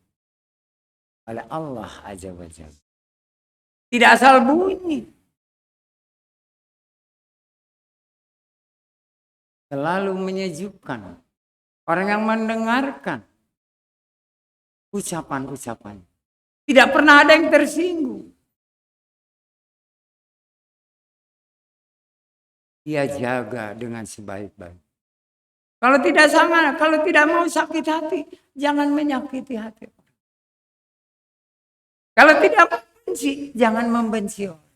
oleh Allah Azza wa Jalla. Tidak asal bunyi. Selalu menyejukkan orang yang mendengarkan ucapan-ucapan. Tidak pernah ada yang tersinggung. Dia jaga dengan sebaik-baik. Kalau tidak sama, kalau tidak mau sakit hati, jangan menyakiti hati. Kalau tidak membenci, jangan membenci orang.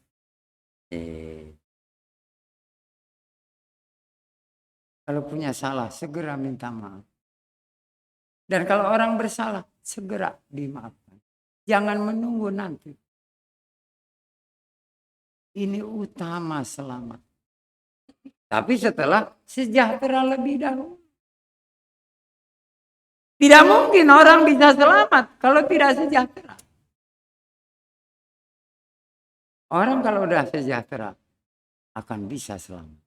Kalau punya salah, segera minta maaf. Dan kalau orang bersalah, segera dimaafkan. Jangan menunggu nanti. Ini utama selamat. Tapi setelah sejahtera lebih dahulu. Tidak mungkin orang bisa selamat kalau tidak sejahtera. Orang kalau sudah sejahtera akan bisa selamat.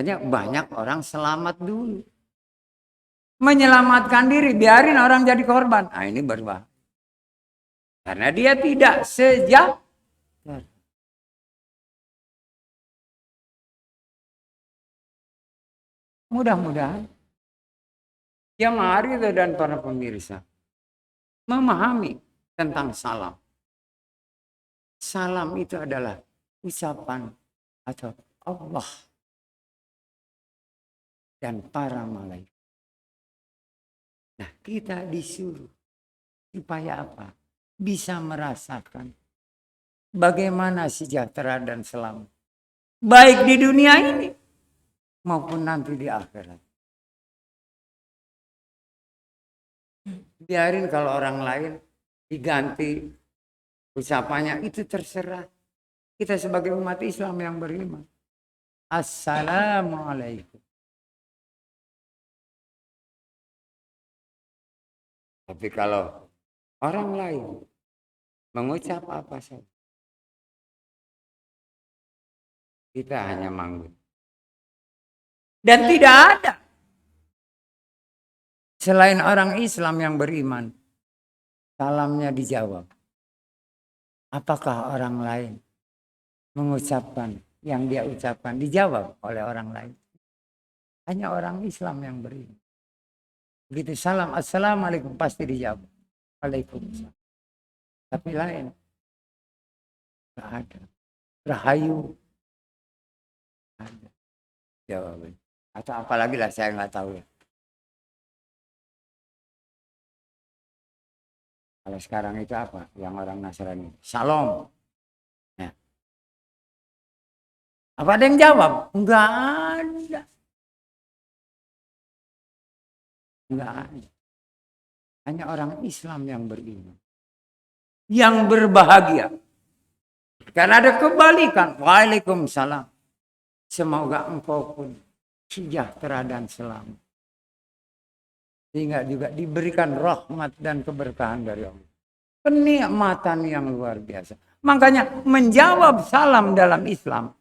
Banyak orang selamat dulu. Menyelamatkan diri, biarin orang jadi korban. Nah ini berbahaya. Karena dia tidak sejahtera. Mudah-mudahan yang hari itu dan para pemirsa memahami tentang salam. Salam itu adalah ucapan atau Allah dan para malaikat. Nah, kita disuruh supaya apa? Bisa merasakan bagaimana sejahtera dan selamat. Baik di dunia ini maupun nanti di akhirat. Biarin kalau orang lain diganti ucapannya, itu terserah. Kita sebagai umat Islam yang beriman. Assalamualaikum. Tapi kalau orang lain mengucap apa saja, kita hanya manggut. Dan tidak ada selain orang Islam yang beriman, salamnya dijawab. Apakah orang lain mengucapkan yang dia ucapkan dijawab oleh orang lain? Hanya orang Islam yang beriman. Begitu salam, assalamualaikum, pasti dijawab. Waalaikumsalam. Tapi lain, tidak ada. Rahayu, ada jawabannya. Atau apalagi lah saya nggak tahu ya. Kalau sekarang itu apa? Yang orang Nasrani. Shalom. Ya. Apa ada yang jawab? Enggak ada. Enggak ada. Hanya orang Islam yang beriman. Yang berbahagia. Karena ada kebalikan. Waalaikumsalam. Semoga engkau pun sejahtera dan selamat. Sehingga juga diberikan rahmat dan keberkahan dari Allah. Kenikmatan yang luar biasa. Makanya menjawab salam dalam Islam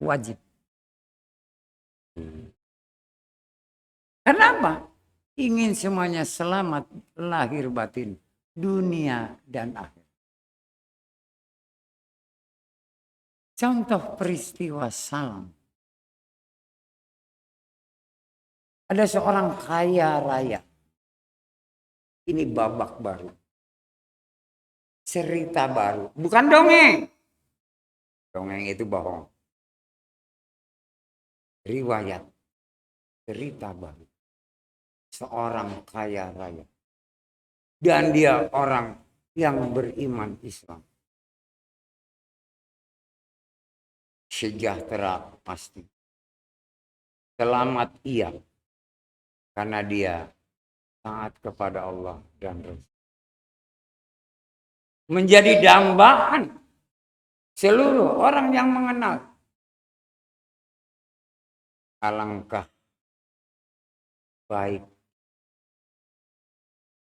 wajib. Kenapa? Ingin semuanya selamat lahir batin, dunia dan akhir. Contoh peristiwa salam. Ada seorang kaya raya. Ini babak baru. Cerita baru. Bukan dongeng. Dongeng itu bohong. Riwayat. Cerita baru. Seorang kaya raya. Dan dia orang yang beriman Islam. Sejahtera pasti. Selamat iya. Karena dia taat kepada Allah dan Rasul. Menjadi dambaan seluruh orang yang mengenal. Alangkah baik.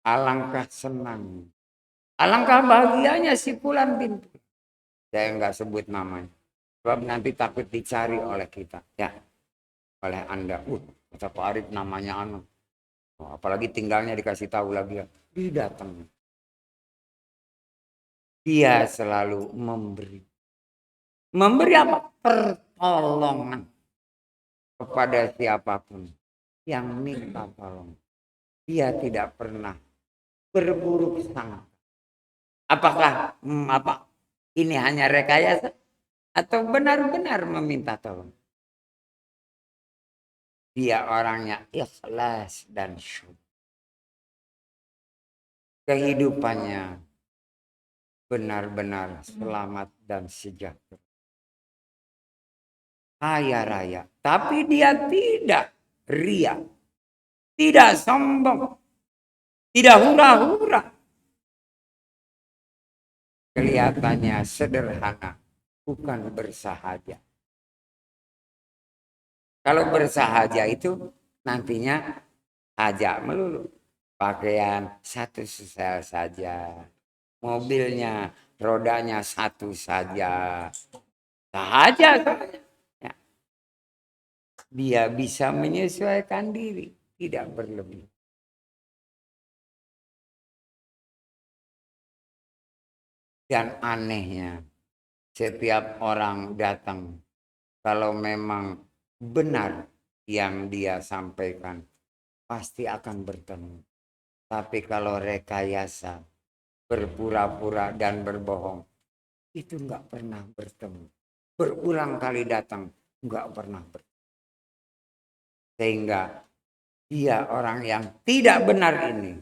Alangkah senang. Alangkah bahagianya si Fulan bin. Saya enggak sebut namanya. Sebab nanti takut dicari oleh kita. Ya. Oleh Anda. Kata Pak Arif namanya anu. Apalagi tinggalnya dikasih tahu lagi. Dia datang. Dia selalu memberi. Memberi apa? Pertolongan. Kepada siapapun yang minta tolong. Dia tidak pernah berburuk sangka. Apakah ini hanya rekayasa atau benar-benar meminta tolong? Dia orangnya ikhlas dan syukur. Kehidupannya benar-benar selamat dan sejahtera. Kaya raya, tapi dia tidak ria, tidak sombong, tidak hura-hura. Kelihatannya sederhana, bukan bersahaja. Kalau bersahaja itu nantinya haja melulu. Pakaian satu sel saja. Mobilnya rodanya satu saja. Sahaja saja. Ya. Dia bisa menyesuaikan diri, tidak berlebih. Dan anehnya, setiap orang datang, kalau memang benar yang dia sampaikan, pasti akan bertemu. Tapi kalau rekayasa, berpura-pura dan berbohong, itu enggak pernah bertemu. Berulang kali datang, enggak pernah bertemu. Sehingga dia orang yang tidak benar ini,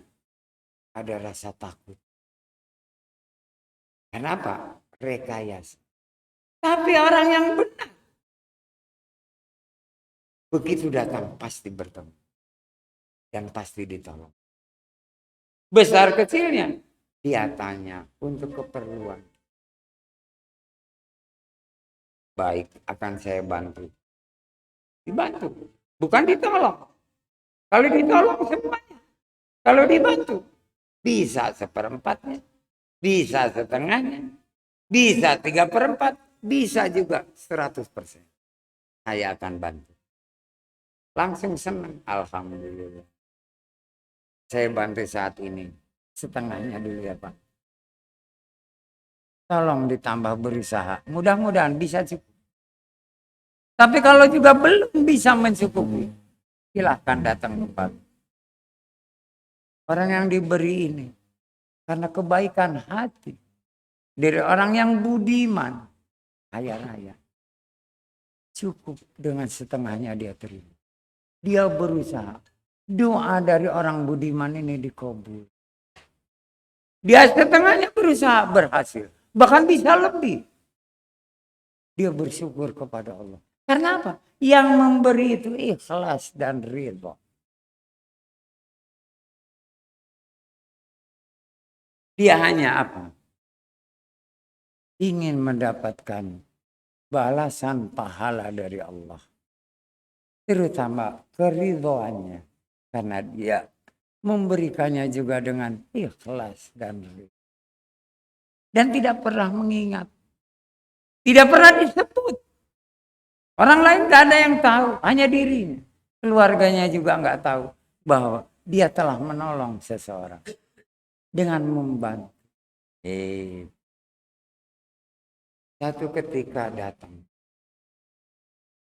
ada rasa takut. Kenapa? Rekayasa. Tapi orang yang benar, begitu datang pasti bertemu. Dan pasti ditolong. Besar kecilnya, dia tanya untuk keperluan. Baik, akan saya bantu. Dibantu, bukan ditolong. Kalau ditolong semuanya. Kalau dibantu, bisa seperempatnya, bisa setengahnya, bisa 3/4, bisa juga 100%. Saya akan bantu. Langsung senang, alhamdulillah. Saya bantu saat ini, setengahnya dulu ya Pak. Tolong ditambah berusaha, mudah-mudahan bisa cukup. Tapi kalau juga belum bisa mencukupi, silahkan datang kembali. Orang yang diberi ini, karena kebaikan hati, dari orang yang budiman, kaya raya, cukup dengan setengahnya dia terima. Dia berusaha, doa dari orang budiman ini dikabul. Dia setengahnya berusaha berhasil, bahkan bisa lebih. Dia bersyukur kepada Allah. Karena apa? Yang memberi itu ikhlas dan ridho. Dia hanya apa? ingin mendapatkan balasan pahala dari Allah. Terutama keridhoannya. Karena dia memberikannya juga dengan ikhlas dan ridho. Dan tidak pernah mengingat. Tidak pernah disebut. Orang lain gak ada yang tahu. Hanya dirinya. Keluarganya juga gak tahu bahwa dia telah menolong seseorang. Dengan membantu. Satu ketika datang.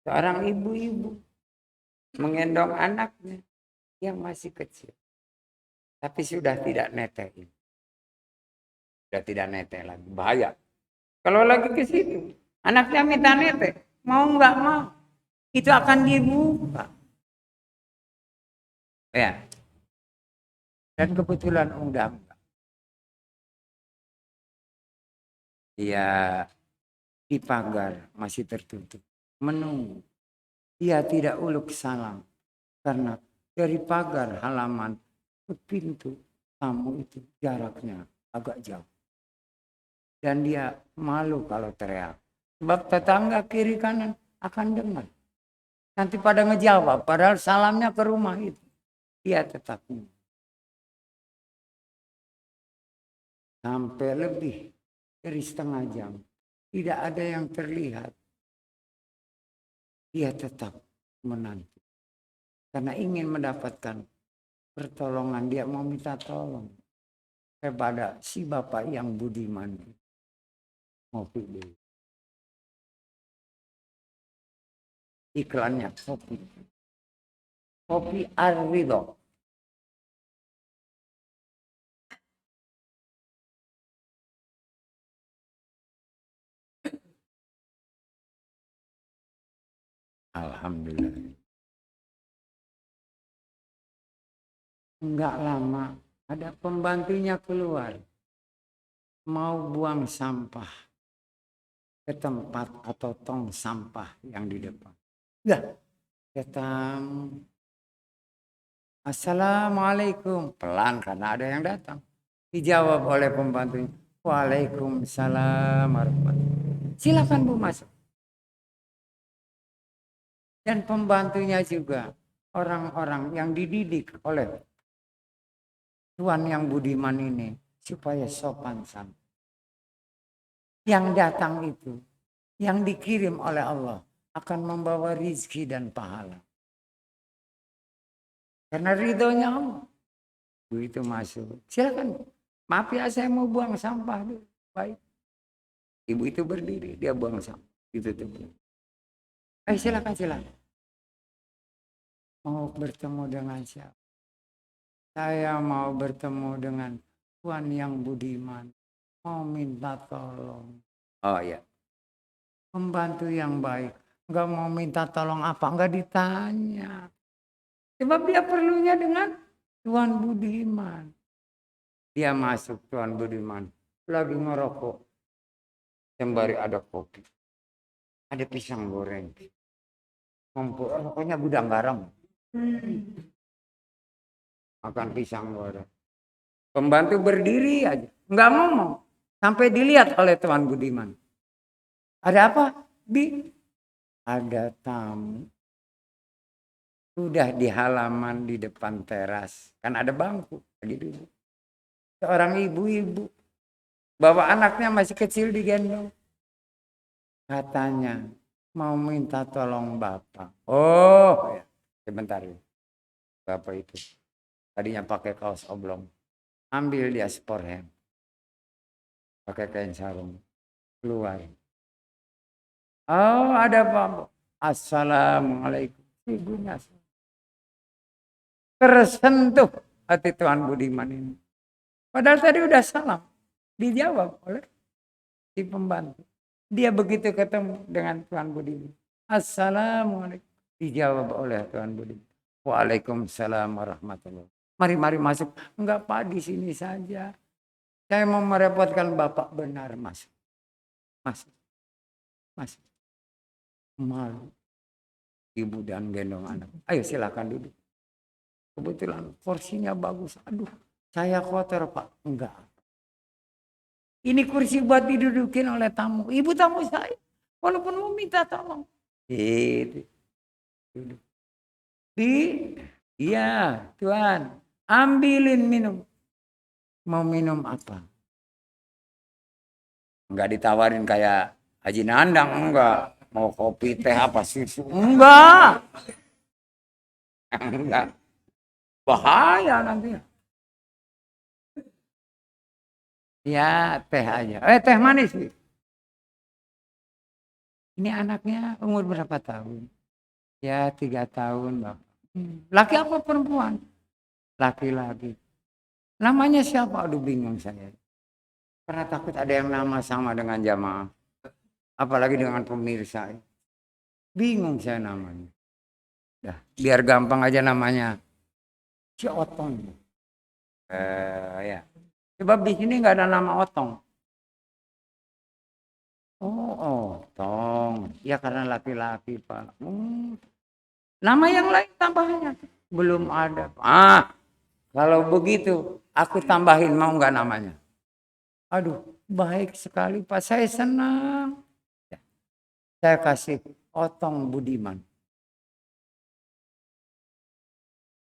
Seorang ibu-ibu. Menggendong anaknya. Yang masih kecil. Tapi sudah tidak netek. Sudah tidak netek lagi. Bahaya. Kalau lagi ke situ. Anaknya minta netek. Mau nggak mau. Itu akan dibuka. Ya. Dan kebetulan enggak. Dia di pagar masih tertutup. Menunggu. Dia tidak uluk salam. Karena dari pagar halaman ke pintu tamu itu jaraknya agak jauh. Dan dia malu kalau teriak. Sebab tetangga kiri kanan akan dengar. Nanti pada ngejawab. Padahal salamnya ke rumah itu. Dia tetap sampai lebih dari setengah jam. Tidak ada yang terlihat. Dia tetap menanti. Karena ingin mendapatkan pertolongan. Dia mau minta tolong kepada si bapak yang budiman. Ngopi dulu. Iklannya kopi. Kopi Ar-Ridho. Alhamdulillah. Enggak lama ada pembantunya keluar. Mau buang sampah ke tempat atau tong sampah yang di depan. Ya, datang. Assalamualaikum. Pelan karena ada yang datang. Dijawab oleh pembantunya. Waalaikumsalam warahmatullahi. Silakan Bu masuk. Dan pembantunya juga orang-orang yang dididik oleh Tuhan yang budiman ini supaya sopan santun. Yang datang itu, yang dikirim oleh Allah akan membawa rizki dan pahala. Karena ridhonya Allah. Begitu masuk. Silakan. Maaf ya saya mau buang sampah dulu. Baik. Ibu itu berdiri, dia buang sampah. Itu tuh. Silakan. Mau bertemu dengan siapa? Saya mau bertemu dengan Tuhan yang budiman. Mau minta tolong. Oh ya. Pembantu yang baik. Enggak mau minta tolong apa. Enggak ditanya. Sebab dia perlunya dengan Tuhan budiman. Dia masuk Tuhan budiman. Lagi ngerokok. Sembari ada kopi. Ada pisang goreng. Rokoknya gudang garam. Makan pisang goreng. Pembantu berdiri aja. Enggak ngomong. Sampai dilihat oleh Tuhan budiman. Ada apa? Ada tamu. Sudah di halaman di depan teras. Kan ada bangku. Lagi duduk. Seorang ibu-ibu. Bawa anaknya masih kecil digendong. Katanya mau minta tolong bapak. Oh ya. Sebentar ya. Bapak itu. Tadinya pakai kaos oblong. Ambil dia sport hand. Pakai kain sarung. Keluar. Oh ada bapak. Assalamualaikum. Ibunya tersentuh hati Tuhan budiman ini. Padahal tadi udah salam. Dijawab oleh si pembantu. Dia begitu ketemu dengan Tuhan budiman. Assalamualaikum. Dijawab oleh Tuhan budiman. Waalaikumsalam warahmatullahi. Mari masuk. Enggak Pak, di sini saja. Saya mau merepotkan Bapak. Benar masuk. Masuk. Malu. Ibu dan gendong anak. Ayo silakan duduk. Kebetulan porsinya bagus. Aduh, saya kotor Pak. Enggak. Ini kursi buat didudukin oleh tamu. Ibu tamu saya. Walaupun mau minta tolong. Gitu. Duduk. Iya Tuhan. Ambilin minum. Mau minum apa? Enggak ditawarin kayak Haji Nandang. Enggak. Mau kopi, teh, apa, susu. Enggak. Enggak. Bahaya nanti. Ya teh aja. Teh manis. Ini anaknya umur berapa tahun? Ya 3 tahun, Bapak. Laki apa perempuan? Laki-laki. Namanya siapa? Aduh bingung saya. Karena takut ada yang nama sama dengan jamaah. Apalagi dengan pemirsa. Bingung saya namanya. Dah, biar gampang aja namanya. Si Otong. Ya. Sebab di sini nggak ada nama Otong. Oh, Otong. Ya karena laki-laki, Pak. Nama yang lain tambahnya belum ada. Kalau begitu aku tambahin, mau nggak namanya? Aduh, baik sekali Pak. Saya senang. Saya kasih Otong Budiman.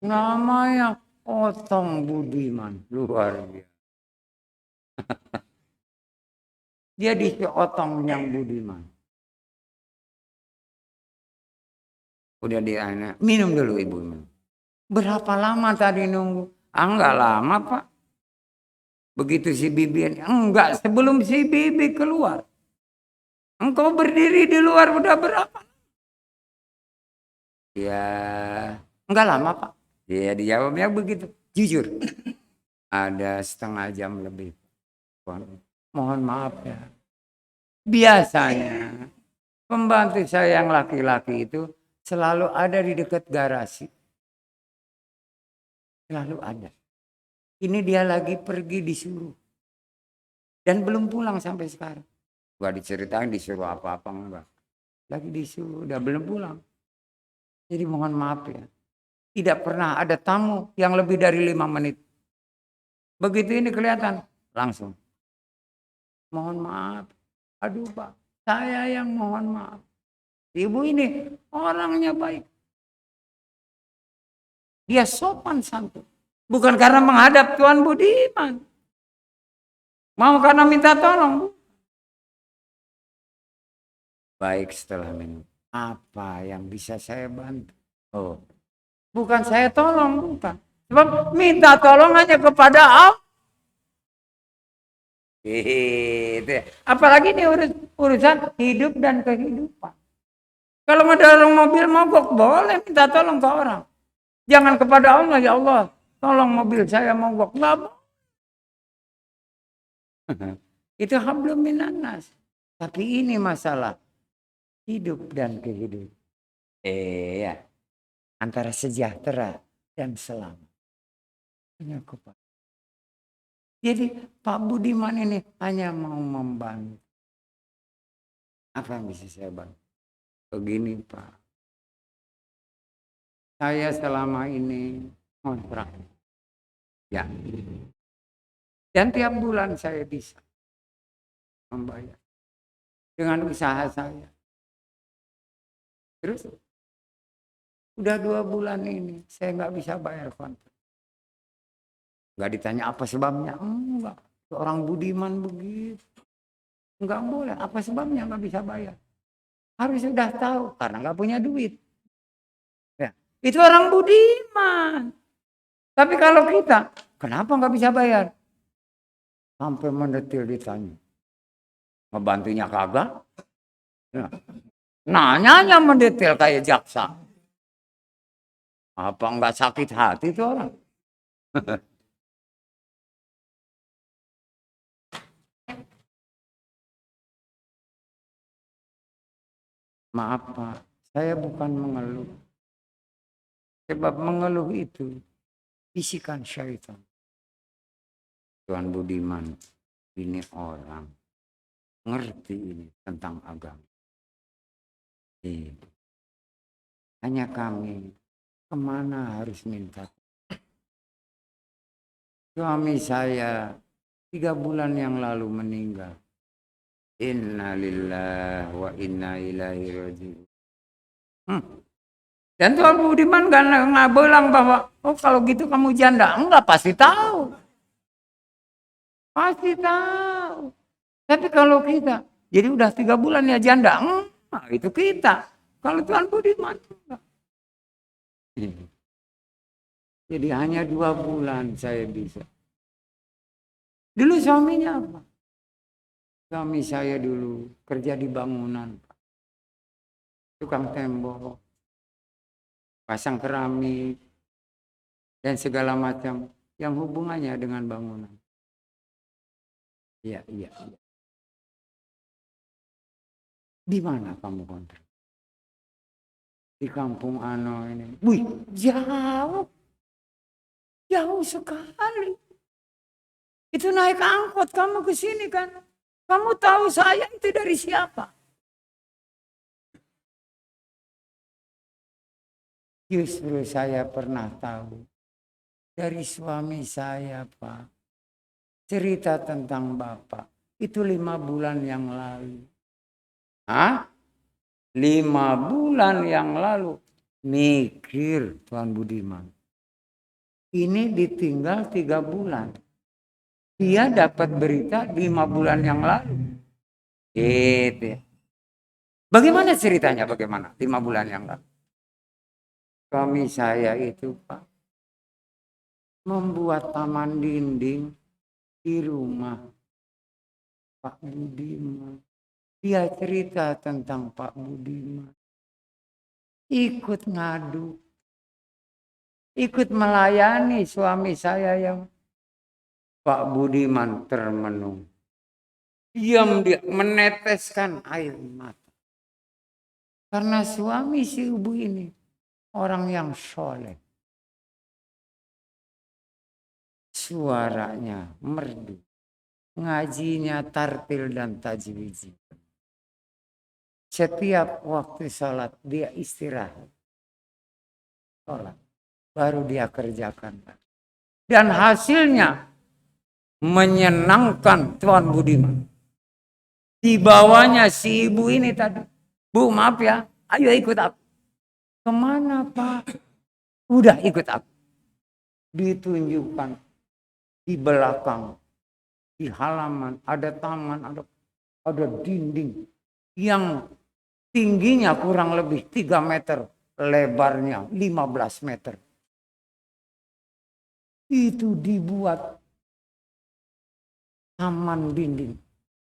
Namanya Otong Budiman. Luar biasa. Dia di Otong yang Budiman. Udah dia minum dulu ibu. Berapa lama tadi nunggu? Enggak lama Pak. Begitu si Bibi, enggak sebelum si Bibi keluar. Engkau berdiri di luar udah berapa? Ya, enggak lama Pak. Ya dijawabnya begitu. Jujur, ada setengah jam lebih. Mohon maaf ya. Biasanya pembantu saya yang laki-laki itu selalu ada di dekat garasi. Selalu ada. Ini dia lagi pergi disuruh. Dan belum pulang sampai sekarang. Gak diceritain disuruh apa-apa enggak. Lagi disuruh, udah belum pulang. Jadi mohon maaf ya. Tidak pernah ada tamu yang lebih dari 5 menit. Begitu ini kelihatan, langsung. Mohon maaf. Aduh Pak, saya yang mohon maaf. Ibu ini orangnya baik. Dia sopan santun. Bukan karena menghadap Tuan Budiman. Mau karena minta tolong. Baik setelah minum. Apa yang bisa saya bantu? Oh, bukan saya tolong, bukan. Sebab minta tolong hanya kepada Allah. Apalagi ini urusan hidup dan kehidupan. Kalau ngedorong mobil mogok boleh minta tolong ke orang. Jangan kepada Allah, ya Allah, tolong mobil saya mogok. Nggak boleh. Itu hablum minannas. Tapi ini masalah hidup dan kehidupan. Ya. Antara sejahtera dan selamat. Jadi Pak Budiman ini hanya mau membantu. Apa yang bisa saya bantu? Begini Pak. Saya selama ini kontrak. Ya. Dan tiap bulan saya bisa membayar. Dengan usaha saya. Terus udah 2 bulan ini saya nggak bisa bayar kontrak. Nggak ditanya apa sebabnya. Enggak. Orang Budiman begitu. Enggak boleh. Apa sebabnya nggak bisa bayar? Harus sudah tahu karena nggak punya duit. Ya. Itu orang Budiman. Tapi kalau kita, kenapa nggak bisa bayar? Sampai mendetil ditanya. Ngebantunya kagak? Ya. Nanyanya mendetail kayak jaksa. Apa nggak sakit hati itu orang? Maaf Pak, saya bukan mengeluh. Sebab mengeluh itu bisikan syaitan. Tuan Budiman, ini orang ngerti ini tentang agama. Hanya kami kemana harus minta. Suami saya 3 bulan yang lalu meninggal. Inna lillahi wa inna ilaihi raji'un. Dan Tuan Budiman nggak bilang bahwa oh kalau gitu kamu janda. Enggak, pasti tahu. Pasti tahu. Tapi kalau kita, jadi udah 3 bulan ya janda. Itu kita. Kalau Tuan Budiman enggak. Jadi hanya 2 bulan saya bisa. Dulu suaminya apa? Suami saya dulu kerja di bangunan. Tukang tembok. Pasang keramik. Dan segala macam yang hubungannya dengan bangunan. Iya. Di mana kamu kontrak? Di kampung Ano ini. Wih, jauh. Jauh sekali. Itu naik angkot kamu ke sini kan. Kamu tahu saya itu dari siapa? Justru saya pernah tahu. Dari suami saya, Pak. Cerita tentang Bapak. Itu 5 bulan yang lalu. 5 bulan yang lalu. Mikir Tuan Budiman. Ini ditinggal 3 bulan. Dia dapat berita 5 bulan yang lalu. Gitu. Bagaimana ceritanya? Bagaimana 5 bulan yang lalu? Suami saya itu, Pak, membuat taman dinding di rumah Pak Budiman. Dia cerita tentang Pak Budiman. Ikut ngadu. Ikut melayani suami saya yang Pak Budiman termenung. Diam dia meneteskan air mata. Karena suami si ibu ini orang yang soleh. Suaranya merdu. Ngajinya tartil dan tajwid. Setiap waktu sholat dia istirahat. Sholat. Baru dia kerjakan. Dan hasilnya menyenangkan Tuan Budiman. Dibawanya si ibu ini tadi. Bu maaf ya, ayo ikut aku. Kemana Pak? Udah ikut aku. Ditunjukkan di belakang, di halaman, ada taman, ada dinding yang tingginya kurang lebih 3 meter, lebarnya 15 meter. Itu dibuat taman dinding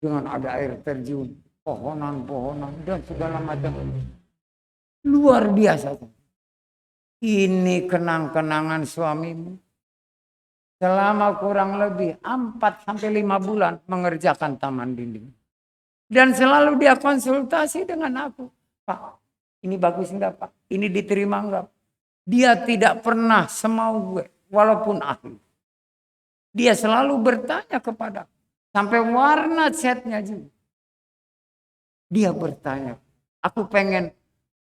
dengan ada air terjun, pohonan-pohonan dan segala macam. Luar biasa. Ini kenang-kenangan suamimu. Selama kurang lebih 4-5 bulan mengerjakan taman dinding. Dan selalu dia konsultasi dengan aku. Pak, ini bagus enggak Pak? Ini diterima enggak? Dia tidak pernah semau gue, walaupun ahli. Dia selalu bertanya kepada aku. Sampai warna catnya juga. Dia bertanya, aku pengen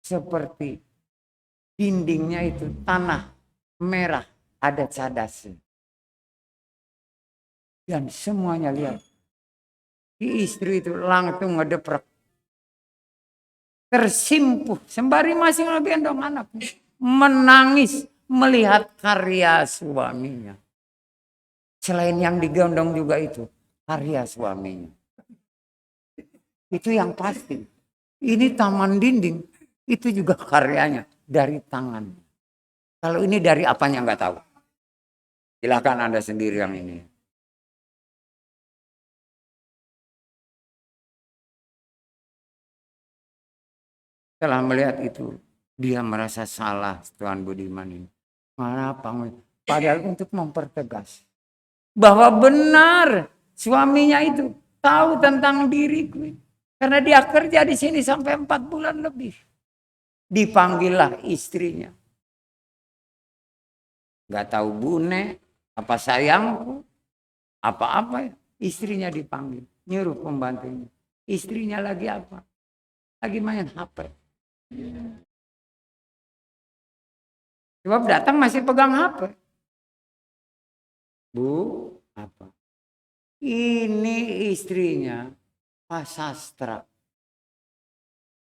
seperti dindingnya itu tanah merah, ada cadasnya. Dan semuanya lihat. Si istri itu langsung ngedeprek. Tersimpuh. Sembari masih ngegendong anaknya. Menangis melihat karya suaminya. Selain yang digendong juga itu. Karya suaminya. Itu yang pasti. Ini taman dinding. Itu juga karyanya. Dari tangan. Kalau ini dari apanya nggak tahu. Silahkan Anda sendiri yang ini. Setelah melihat itu, dia merasa salah Tuan Budiman ini. Kenapa? Padahal untuk mempertegas. Bahwa benar suaminya itu tahu tentang diriku. Karena dia kerja di sini sampai 4 bulan lebih. Dipanggillah istrinya. Gak tahu bune, apa sayangku, apa-apa ya. Istrinya dipanggil. Nyuruh pembantunya. Istrinya lagi apa? Lagi main HP. Sebab datang masih pegang HP. Bu, apa? Ini istrinya Pak Sastra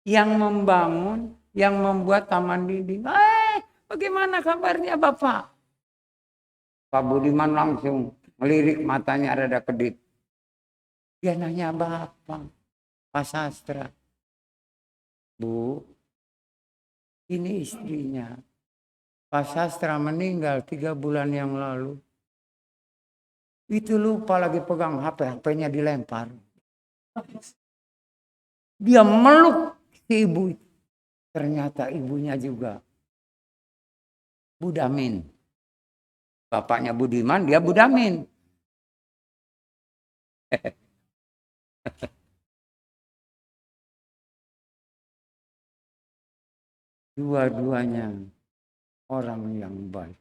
yang membangun, yang membuat taman dinding. Bagaimana kabarnya Bapak? Pak Budiman langsung melirik, matanya rada kedip. Dia nanya Bapak, Pak Sastra. Bu, ini istrinya. Pak Sastra meninggal 3 bulan yang lalu. Itu lupa lagi pegang HP, HP-nya dilempar. Dia meluk si ibu. Ternyata ibunya juga Budamin. Bapaknya Budiman, dia Budamin. Dua-duanya orang yang baik.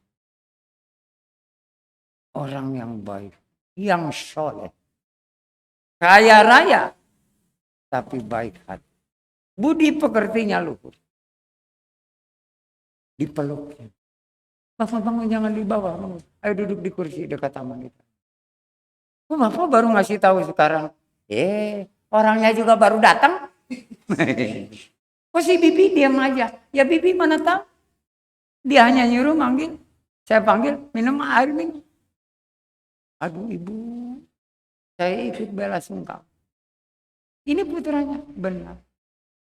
Orang yang baik. Yang soleh. Kaya raya. Tapi baik hati. Budi pekertinya luhur. Dipeluknya. Bapak bangun, jangan dibawa. Bangun. Ayo duduk di kursi dekat taman itu. Bapak baru ngasih tahu sekarang. Orangnya juga baru datang. Kok si Bibi diam aja? Ya Bibi mana tahu. Dia hanya nyuruh manggil. Saya panggil, minum air minum. Aduh ibu, saya ikut bela sungkawa. Ini putranya, benar.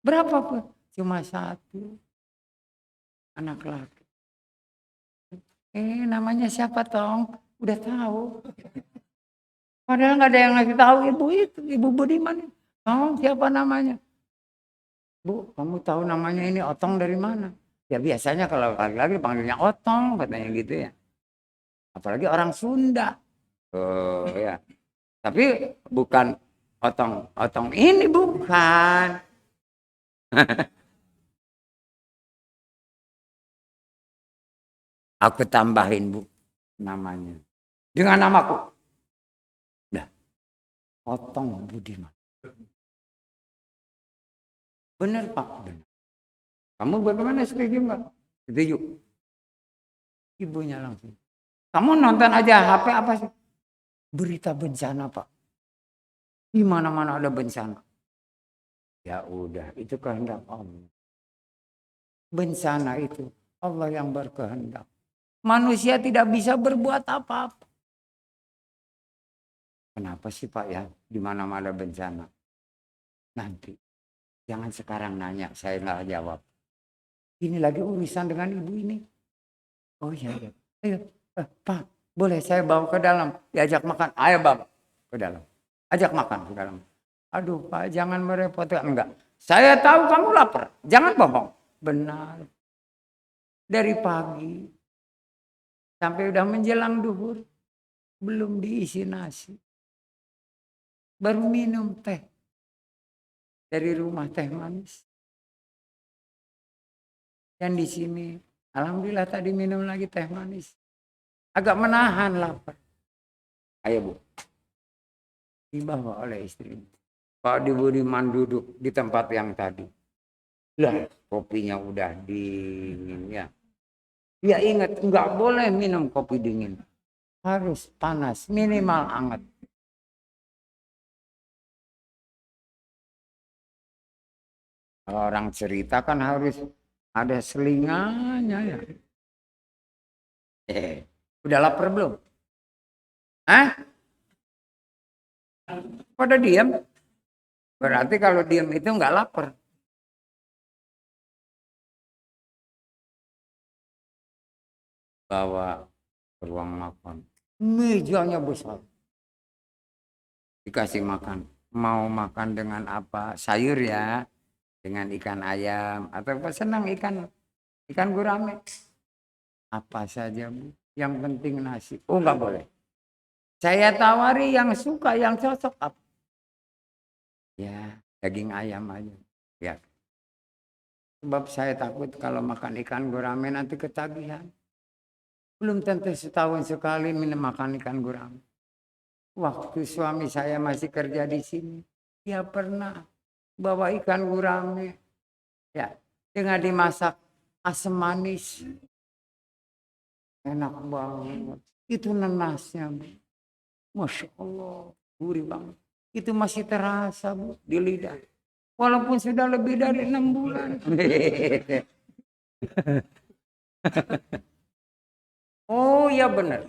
Berapa pun? Cuma 1 anak laki. Namanya siapa Tong? Udah tahu. Padahal nggak ada yang ngasih tahu ibu itu, ibu Budiman. Tong siapa namanya? Bu, kamu tahu namanya ini Otong dari mana? Ya biasanya kalau laki-laki panggilnya Otong, katanya gitu ya. Apalagi orang Sunda. Oh ya. Tapi bukan Otong. Otong ini bukan. Aku tambahin Bu namanya. Dengan namaku. Dah. Otong Budiman. Benar Pak, benar. Kamu bagaimana, setuju nggak? Setuju. Ibunya langsung. Kamu nonton aja HP apa sih? Berita bencana Pak. Di mana-mana ada bencana. Ya udah, itu kehendak Allah. Bencana itu Allah yang berkehendak. Manusia tidak bisa berbuat apa-apa. Kenapa sih Pak ya? Di mana-mana ada bencana. Nanti, jangan sekarang nanya, saya nggak jawab. Ini lagi urusan dengan ibu ini. Oh iya, iya. Ayo, Pak, boleh saya bawa ke dalam? Diajak makan, ayo bawa ke dalam. Ajak makan ke dalam. Aduh Pak, jangan merepotkan. Enggak, saya tahu kamu lapar. Jangan bohong. Benar. Dari pagi sampai udah menjelang duhur, belum diisi nasi. Baru minum teh. Dari rumah teh manis. Dan di sini, alhamdulillah tadi minum lagi teh manis. Agak menahan lapar. Ayo Bu. Dibawa oleh istri. Pak Budiman duduk di tempat yang tadi. Lah, kopinya udah dingin ya. Ya ingat, nggak boleh minum kopi dingin. Harus panas, minimal hangat. Kalau orang cerita kan harus ada selinganya ya. Udah lapar belum? Hah? Pada diam? Berarti kalau diam itu nggak lapar. Bawa ke ruang makan. Mejanya besar. Dikasih makan. Mau makan dengan apa? Sayur ya. Dengan ikan ayam. Atau apa, senang ikan gurame. Apa saja Bu. Yang penting nasi. Oh nggak boleh. Saya tawari yang suka, yang cocok apa? Ya daging ayam aja. Ya. Sebab saya takut kalau makan ikan gurame nanti ketagihan. Belum tentu setahun sekali minum makan ikan gurame. Waktu suami saya masih kerja di sini, dia pernah bawa ikan gurame, ya, dengan dimasak asam manis, enak banget. Itu nenasnya, Masya Allah. gurih banget. Itu masih terasa Bu di lidah. Walaupun sudah lebih dari 6 bulan. Oh ya benar.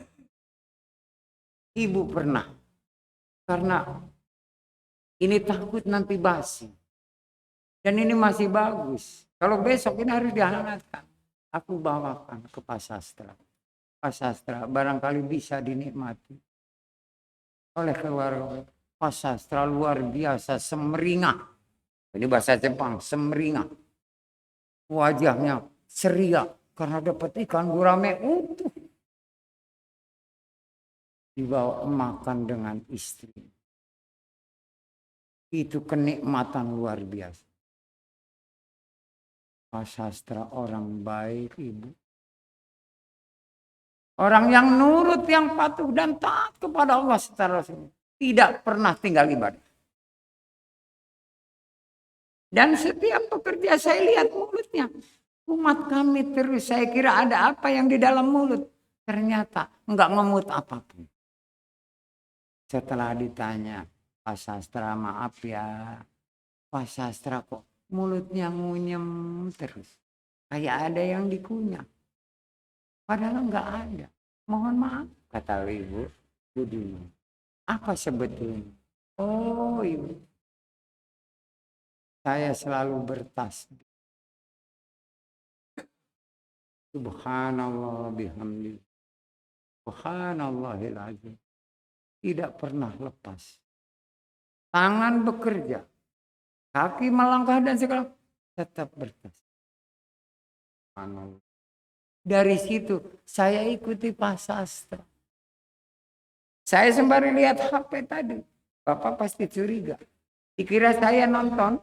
Ibu pernah. Karena ini takut nanti basi. Dan ini masih bagus. Kalau besok ini harus dihangatkan. Aku bawakan ke Pak Sastra. Pak Sastra barangkali bisa dinikmati oleh keluarga. Pak Sastra luar biasa semeringah. Ini bahasa Jepang, semeringah. Wajahnya ceria karena dapat ikan gurame utuh. Dibawa makan dengan istri. Itu kenikmatan luar biasa. Pak Sastra orang baik Ibu. Orang yang nurut, yang patuh dan taat kepada Allah secara resmi. Tidak pernah tinggal ibadah. Dan setiap pekerja saya lihat mulutnya. Umat kami terus saya kira ada apa yang di dalam mulut. Ternyata enggak ngemut apapun. Setelah ditanya, Pak Sastra maaf ya. Pak Sastra kok mulutnya ngunyem terus. Kayak ada yang dikunyah. Padahal enggak ada. Mohon maaf, kata Ibu Budiman. Apa sebetulnya? Oh Ibu, saya selalu bertasbih. Subhanallah bihamdi. Subhanallahil azim. Tidak pernah lepas. Tangan bekerja. Kaki melangkah dan segala. Tetap bertasbih. Subhanallah. Dari situ saya ikuti Pak Sastra. Saya sembari lihat HP tadi. Bapak pasti curiga. Dikira saya nonton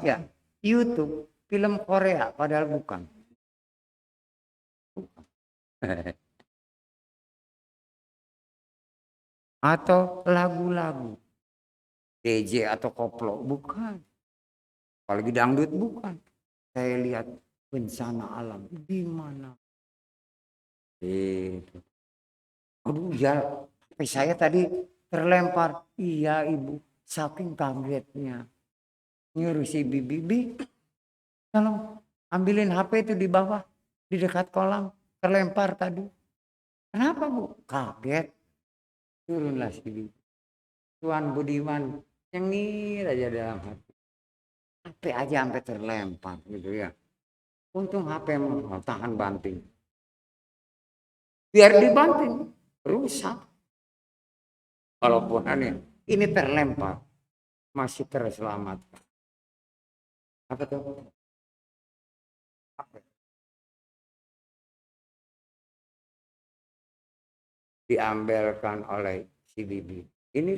ya YouTube film Korea padahal bukan. Atau lagu-lagu DJ atau koplo bukan. Apalagi dangdut bukan. Saya lihat bencana alam di mana. Itu. Aduh ya, HP saya tadi terlempar. Iya Ibu, saking kagetnya. Nyuruh si Bibi, tolong ambilin HP itu di bawah, di dekat kolam, terlempar tadi. Kenapa Bu? Kaget. Turunlah si Bibi. Tuan Budiman, nyengir aja dalam hati. HP aja sampai terlempar gitu ya. Untung HP mau tahan banting. Biar dibanting, rusak. Walaupun ini terlempar, masih terselamatkan. Apa tuh? Apa? Diambilkan oleh si Bibi. Ini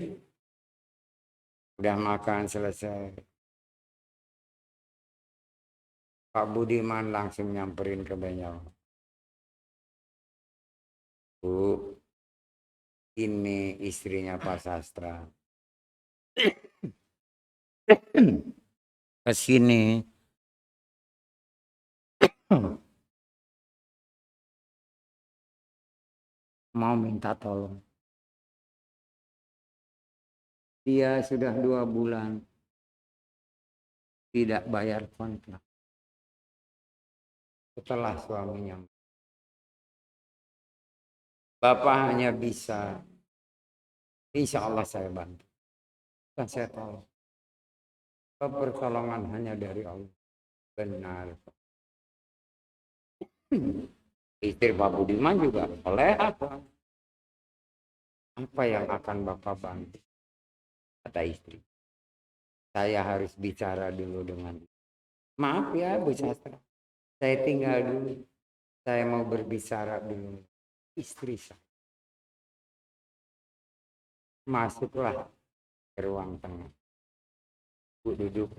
udah makan selesai. Pak Budiman langsung nyamperin ke beliau. Bu, ini istrinya Pak Sastra. Ke sini. Mau minta tolong. Dia sudah 2 bulan tidak bayar kontrak. Setelah suaminya. Bapak hanya bisa, insya Allah saya bantu. Dan saya tahu, pertolongan hanya dari Allah. Benar. Istri Pak Budiman juga oleh apa? Apa yang akan Bapak bantu? Kata istri. Saya harus bicara dulu dengan. Maaf ya Bu Sastra. Saya tinggal dulu. Saya mau berbicara dulu. Istri saya. Masuklah ke ruang tengah. Bu duduk.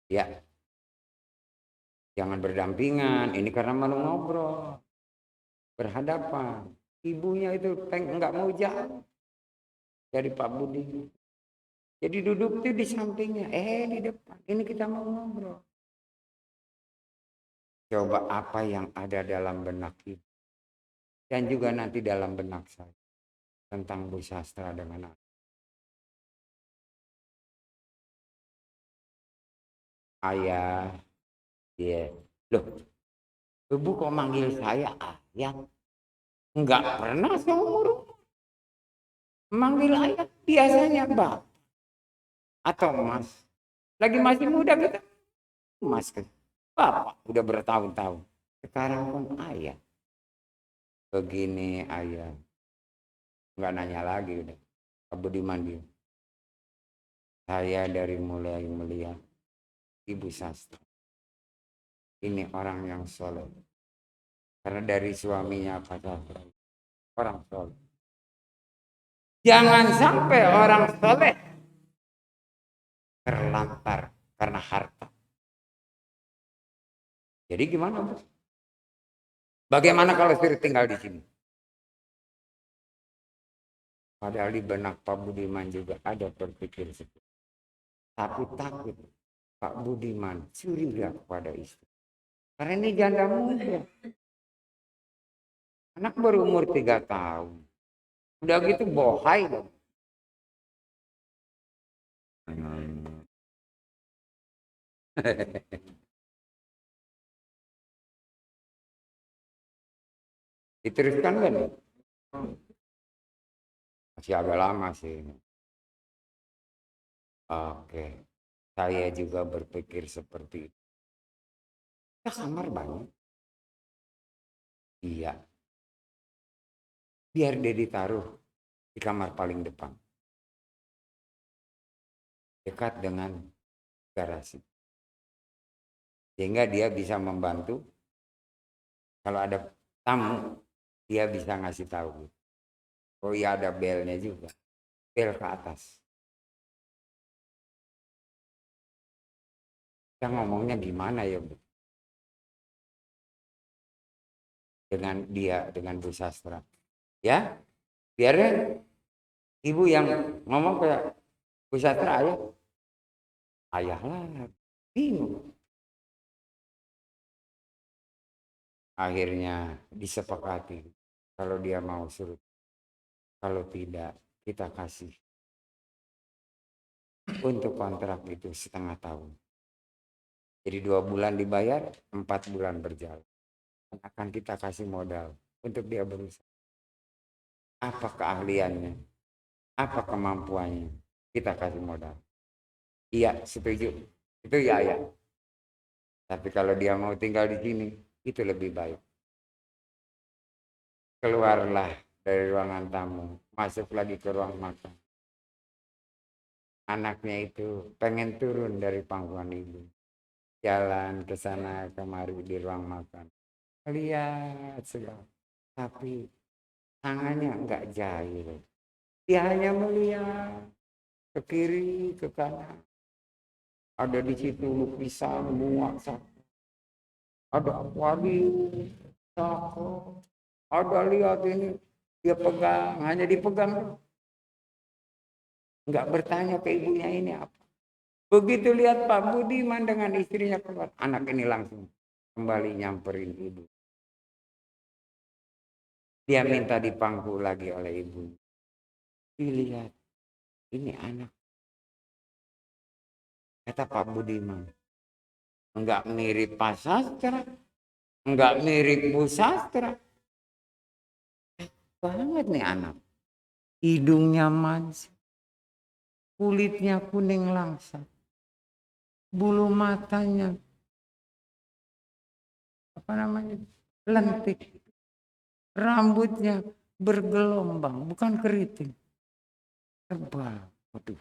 Ya. Jangan berdampingan. Ini karena mau ngobrol. Berhadapan. Ibunya itu enggak mau jauh dari Pak Budi. Jadi duduk tuh di sampingnya. Di depan. Ini kita mau ngobrol. Coba apa yang ada dalam benak ibu. Dan juga nanti dalam benak saya. Tentang Bu Sastra dengan anak. ayah. Iya. Loh, ibu kok manggil saya ayah? Enggak pernah seumur manggil ayah. Biasanya bang atau mas. Lagi masih muda kita mas kan. Bapak udah bertahun-tahun. Sekarang pun ayah. Begini ayah. Enggak nanya lagi udah. Pak Budiman dia. Saya dari mulai melihat Ibu Sastra. Ini orang yang soleh. Karena dari suaminya Pak Sastra. Orang soleh. Jangan sampai orang soleh terlantar karena harta. Jadi gimana, Bu? Bagaimana kalau istri tinggal di sini? Padahal di benak Pak Budiman juga ada berpikir seperti itu. Tapi takut Pak Budiman curiga kepada istri. Karena ini janda muda. Anak baru umur 3 tahun. Udah gitu bohai dong. Diteruskan kan? Masih agak lama sih. Oke. Saya juga berpikir seperti itu. Ya kamar banyak. Iya. Biar dia ditaruh di kamar paling depan. Dekat dengan garasi. Sehingga dia bisa membantu. Kalau ada tamu, dia bisa ngasih tahu. Oh iya ada belnya juga. Bel ke atas. Kita ngomongnya gimana ya, Bu? Dengan dia, dengan Bu Sastra. Ya, biarnya ibu yang ngomong ke Bu Sastra, ayah lah. Bingung. Akhirnya disepakati. Kalau dia mau suruh. Kalau tidak, kita kasih. Untuk kontrak itu 1,5 tahun. Jadi 2 bulan dibayar, 4 bulan berjalan. Akan kita kasih modal untuk dia berusaha. Apa keahliannya? Apa kemampuannya? Kita kasih modal. Iya, setuju. Itu ya. Tapi kalau dia mau tinggal di sini, itu lebih baik. Keluarlah dari ruangan tamu, masuk lagi ke ruang makan. Anaknya itu pengen turun dari pangkuan ibu. Jalan ke sana kemari di ruang makan. Lihat segala. Tapi tangannya enggak jahil. Dia hanya melihat ke kiri, ke kanan. Ada di situ lukisan bunga, ada akuarium, ada lihat ini dia pegang, hanya dipegang, nggak bertanya ke ibunya ini apa. Begitu lihat Pak Budiman dengan istrinya keluar, anak ini langsung kembali nyamperin ibu. Dia minta dipangku lagi oleh ibu. Dilihat, ini anak. Kata Pak Budiman, enggak mirip Pak Sastra, enggak mirip Bu Sastra. Banget nih anak. Hidungnya manis, kulitnya kuning langsat, bulu matanya apa namanya lentik, rambutnya bergelombang, bukan keriting, tebal. Waduh,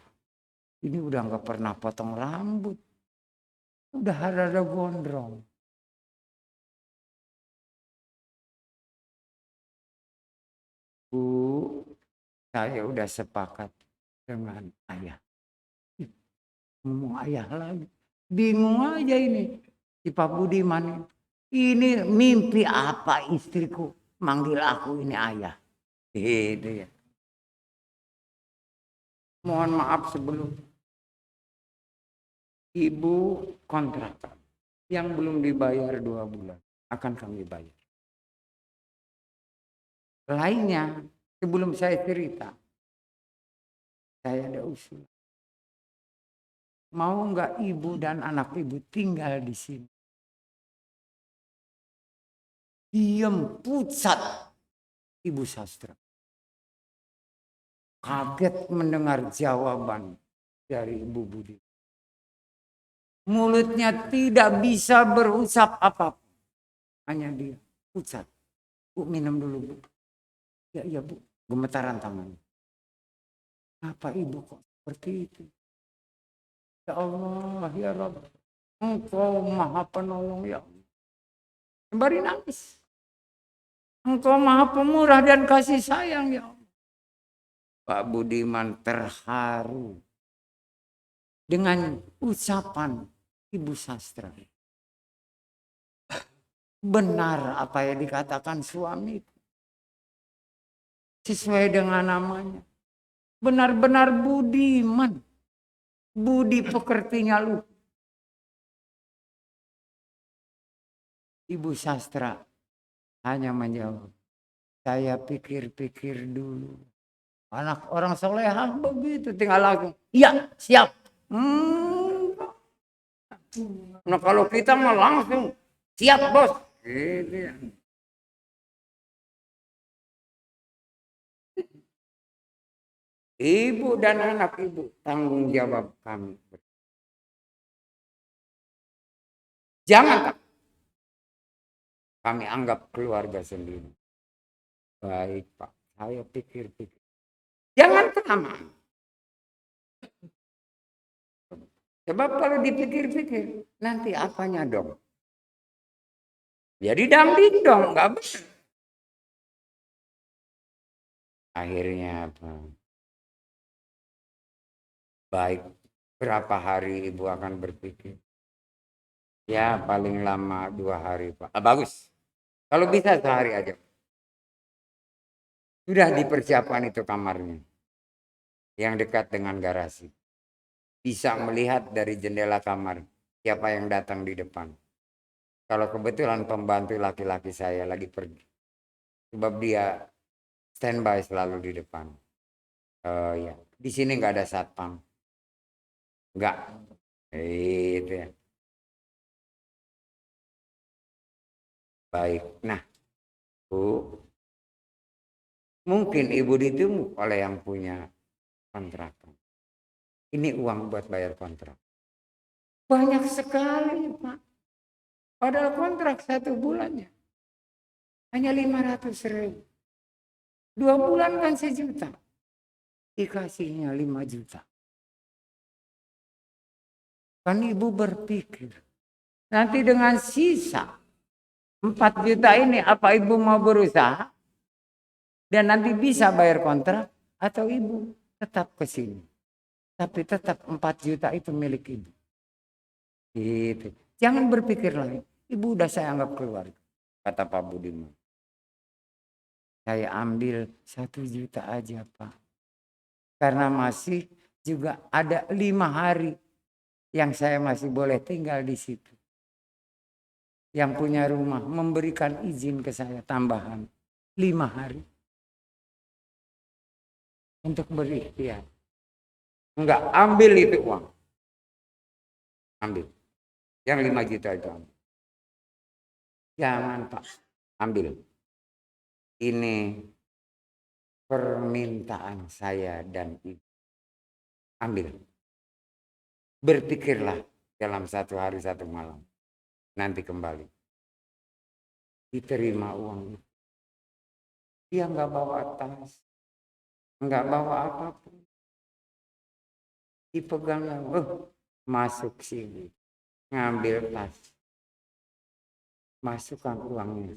ini udah nggak pernah potong rambut, udah ada gondrong. Bu, saya udah sepakat dengan ayah. Ngomong ayah lagi, bingung aja ini si Pak Budiman. Ini mimpi apa istriku manggil aku ini ayah. Gitu ya. Mohon maaf sebelum ibu kontrakan yang belum dibayar 2 bulan akan kami bayar. Lainnya sebelum saya cerita, saya ada usul. mau nggak ibu dan anak ibu tinggal di sini? Diam pucat Ibu Sastra. Kaget mendengar jawaban dari Ibu Budi. Mulutnya tidak bisa berucap apa-apa. Hanya dia pucat. Bu, minum dulu, Bu. Ya, iya, Bu. Gemetaran tangannya. Apa ibu kok seperti itu? Ya Allah, ya Rabb. Engkau maha penolong, ya Allah. Sembari nangis. Engkau maha pemurah dan kasih sayang, ya Allah. Pak Budiman terharu dengan ucapan Ibu Sastra. Benar apa yang dikatakan suami. Sesuai dengan namanya. Benar-benar budiman. Budi pekertinya lu. Ibu Sastra hanya menjawab, saya pikir-pikir dulu. Anak orang solehah begitu, tinggal langsung, iya siap. Nah kalau kita mah langsung, siap bos. Gitu ya. Ibu dan anak ibu, tanggung jawab kami. Jangan kami anggap keluarga sendiri. Baik Pak, saya pikir-pikir. Jangan kelamaan. Sebab kalau dipikir-pikir, nanti apanya dong? Jadi dangding dong, nggak benar. Akhirnya apa? Baik, berapa hari ibu akan berpikir? Ya paling lama 2 hari Pak. Bagus. Kalau bisa sehari aja. Sudah dipersiapkan itu kamarnya. Yang dekat dengan garasi. Bisa melihat dari jendela kamar. Siapa yang datang di depan. Kalau kebetulan pembantu laki-laki saya lagi pergi. Sebab dia standby selalu di depan. Ya. Di sini nggak ada satpam. Nggak. Itu ya. Baik. Nah, Bu. Mungkin ibu ditunggu oleh yang punya kontrakan. Ini uang buat bayar kontrak. Banyak sekali, Pak. Padahal kontrak 1 bulannya. Hanya 500.000. 2 bulan kan 1 juta. Dikasihnya 5 juta. Kan ibu berpikir. Nanti dengan sisa 4 juta ini apa ibu mau berusaha? Dan nanti bisa bayar kontrak. Atau ibu tetap ke sini. Tapi tetap 4 juta itu milik ibu. Gitu. Jangan berpikir lain. Ibu udah saya anggap keluarga. Kata Pak Budiman. Saya ambil 1 juta aja Pak. Karena masih juga ada 5 hari yang saya masih boleh tinggal di situ. Yang punya rumah memberikan izin ke saya tambahan 5 hari. Untuk berikhtiar. Enggak, ambil itu uang. Ambil. Yang 5 juta itu ambil. Jangan Pak, ambil. Ini permintaan saya dan ibu. Ambil. Berpikirlah dalam 1 hari 1 malam. Nanti kembali. Diterima uang. Dia nggak bawa tas. Nggak bawa apapun. Dipegang, masuk sini. Ngambil tas. Masukkan uangnya.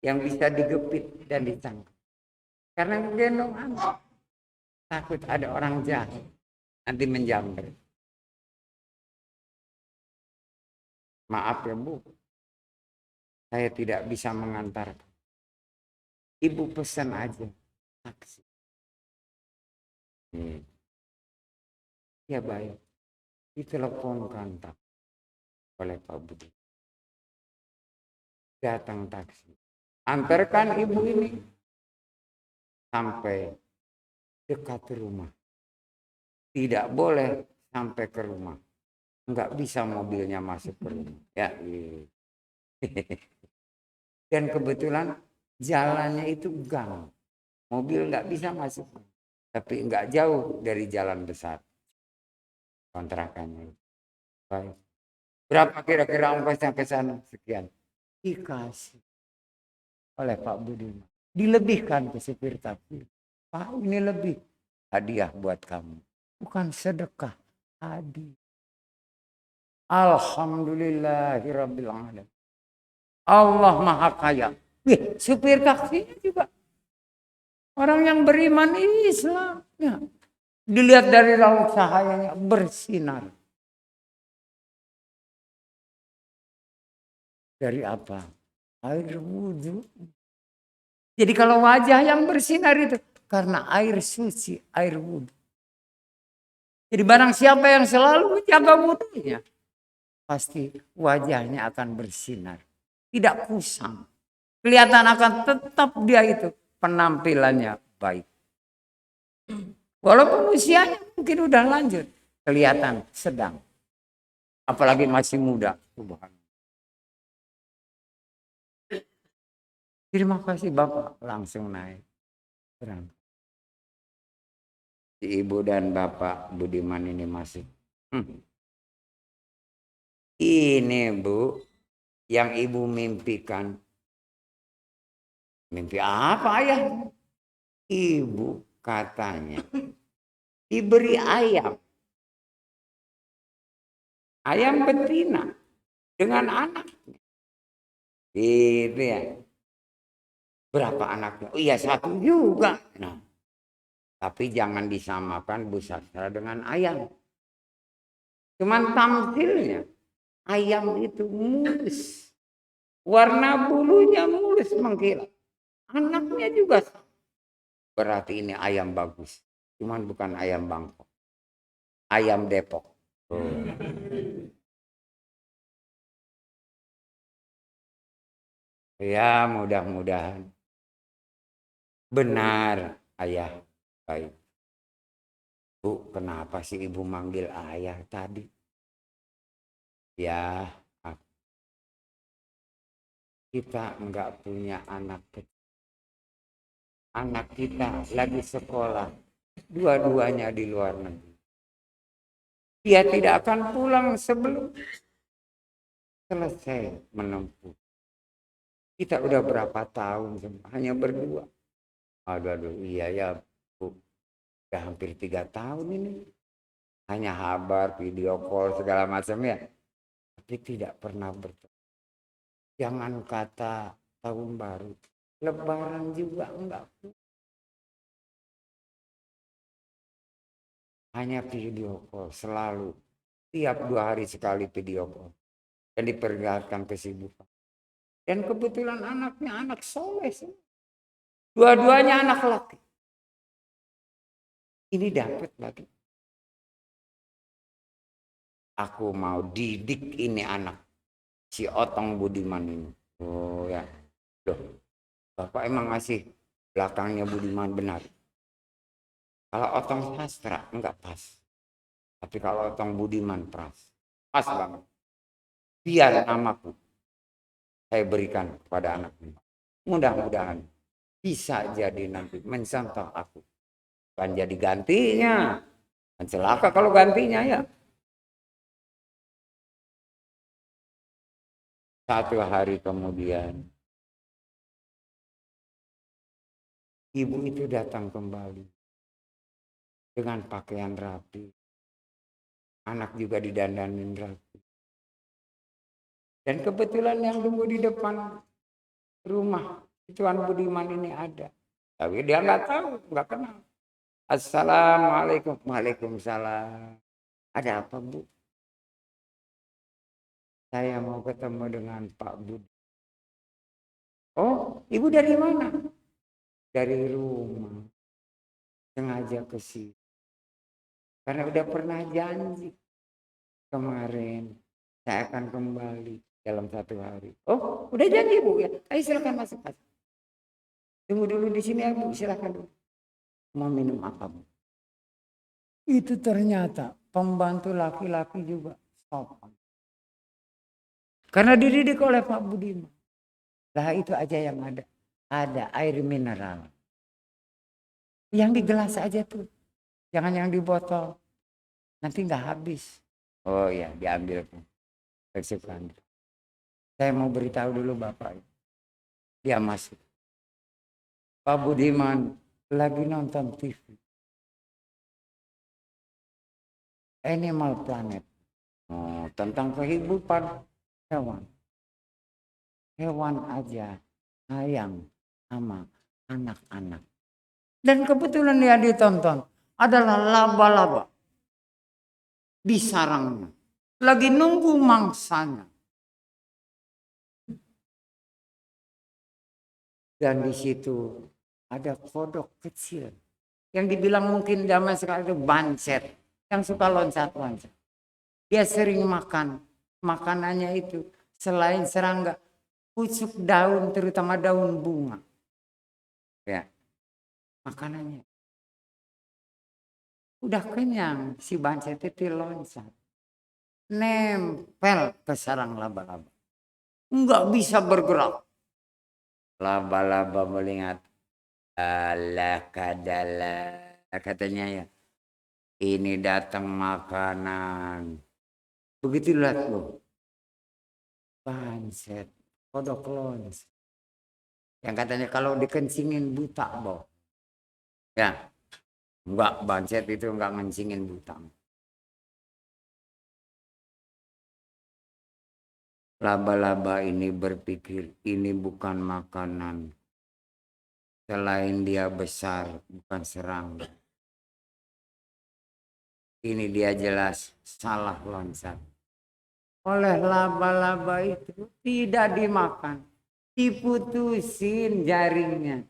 Yang bisa digepit dan ditangkap. Karena gendong anak. Takut ada orang jahat. Nanti menjamret. Maaf ya Bu. Saya tidak bisa mengantarkan. Ibu pesan aja. Taksi. Ya baik. Diteleponkan tak oleh Pak Budi. Datang taksi. Antarkan ibu ini sampai dekat rumah. Tidak boleh sampai ke rumah. Nggak bisa mobilnya masuk ke rumah. Ya, gitu. Dan kebetulan jalannya itu gang. Mobil nggak bisa masuk. Tapi nggak jauh dari jalan besar kontrakannya. Baik. Berapa kira-kira ongkosnya ke sana? Sekian. Dikasih oleh Pak Budiman. Dilebihkan ke supir taksi. Pak, ini lebih. Hadiah buat kamu. Bukan sedekah. Hadiah. Alhamdulillahirabbil alamin. Allah Maha Kaya. Wih, supir taksinya juga orang yang beriman Islam. Ya. Dilihat dari raut cahayanya bersinar. Dari apa? Air wudhu. Jadi kalau wajah yang bersinar itu karena air suci, air wudhu. Jadi barang siapa yang selalu menjaga wudhunya, pasti wajahnya akan bersinar. Tidak kusam. Kelihatan akan tetap dia itu penampilannya baik. Walaupun usianya mungkin udah lanjut, kelihatan sedang. Apalagi masih muda. Terima kasih Bapak, langsung naik. Berangkat. Si Ibu dan Bapak Budiman ini masih. Ini Bu, yang Ibu mimpikan. Mimpi apa ya? Ibu katanya diberi ayam. Ayam betina dengan anaknya. Gitu ya. Berapa anaknya? Oh iya, satu juga. Nah, tapi jangan disamakan Bu Sastra dengan ayam. Cuman tampilnya ayam itu mulus. Warna bulunya mulus mengkilat. Anaknya juga. Berarti ini ayam bagus. Cuman bukan ayam Bangkok. Ayam Depok. Oh. Ya, mudah-mudahan benar ayah. Baik. Bu, kenapa sih Ibu manggil ayah tadi? Ya, kita enggak punya anak kecil. Anak kita lagi sekolah. Dua-duanya di luar negeri. Dia tidak akan pulang sebelum selesai menempuh. Kita udah berapa tahun hanya berdua. Aduh, iya ya Bu. Udah hampir 3 tahun ini. Hanya kabar, video call, segala macam ya. Tapi tidak pernah bertemu. Jangan kata tahun baru. Lebaran juga enggak. Hanya video call selalu. Tiap 2 hari sekali video call. Dan diperlihatkan kesibukan. Dan kebetulan anaknya anak soleh. Dua-duanya anak laki. Ini dapat lagi. Aku mau didik ini anak. Si Otong Budiman ini. Oh ya. Loh, Bapak emang ngasih belakangnya Budiman benar. Kalau Otong Sastra enggak pas. Tapi kalau Otong Budiman pas banget. Biar namaku saya berikan kepada anaknya. Mudah-mudahan bisa jadi nanti mencontoh aku. Kan jadi gantinya. Kan celaka kalau gantinya ya. Satu hari kemudian ibu itu datang kembali dengan pakaian rapi. Anak juga didandanin rapi. Dan kebetulan yang tunggu di depan rumah Tuan Budiman ini ada. Tapi dia nggak tahu, nggak kenal. Assalamualaikum. Waalaikumsalam. Ada apa Bu? Saya mau ketemu dengan Pak Budi. Oh, Ibu dari mana? Dari rumah. Sengaja ke sini. Karena udah pernah janji kemarin saya akan kembali dalam 1 hari. Oh, udah janji Bu ya? Ayo silakan masuk. Tunggu dulu di sini ya Bu, silakan dulu. Mau minum apa Bu? Itu ternyata pembantu laki-laki juga sopan. Karena dididik oleh Pak Budiman. Lah itu aja yang ada. Ada air mineral. Yang di gelas aja tuh. Jangan yang di botol. Nanti nggak habis. Oh iya, diambil tuh. Kesukaan. Saya mau beritahu dulu Bapak. Dia masuk. Pak Budiman lagi nonton TV. Animal Planet. Oh, tentang kehidupan hewan. Hewan aja sayang sama anak-anak. Dan kebetulan dia ditonton adalah laba-laba di sarangnya. Lagi nunggu mangsanya. Dan di situ ada kodok kecil. Yang dibilang mungkin zaman sekarang itu bancet. Yang suka loncat-loncat. Dia sering makan. Makanannya itu selain serangga, pucuk daun, terutama daun bunga. Ya, makanannya. Udah kenyang, si bancet itu loncat. Nempel ke sarang laba-laba. Enggak bisa bergerak. Laba-laba melihat. Alah kadalah. Katanya ya. Ini datang makanan. Begitu lihat loh. Bancet. Kodok loncat. Yang katanya kalau dikencingin buta boh. Ya. Enggak, bancet itu enggak ngencingin buta. Laba-laba ini berpikir ini bukan makanan. Selain dia besar, bukan serangga. Ini dia jelas salah loncat. Oleh laba-laba itu tidak dimakan. Diputusin jaringnya.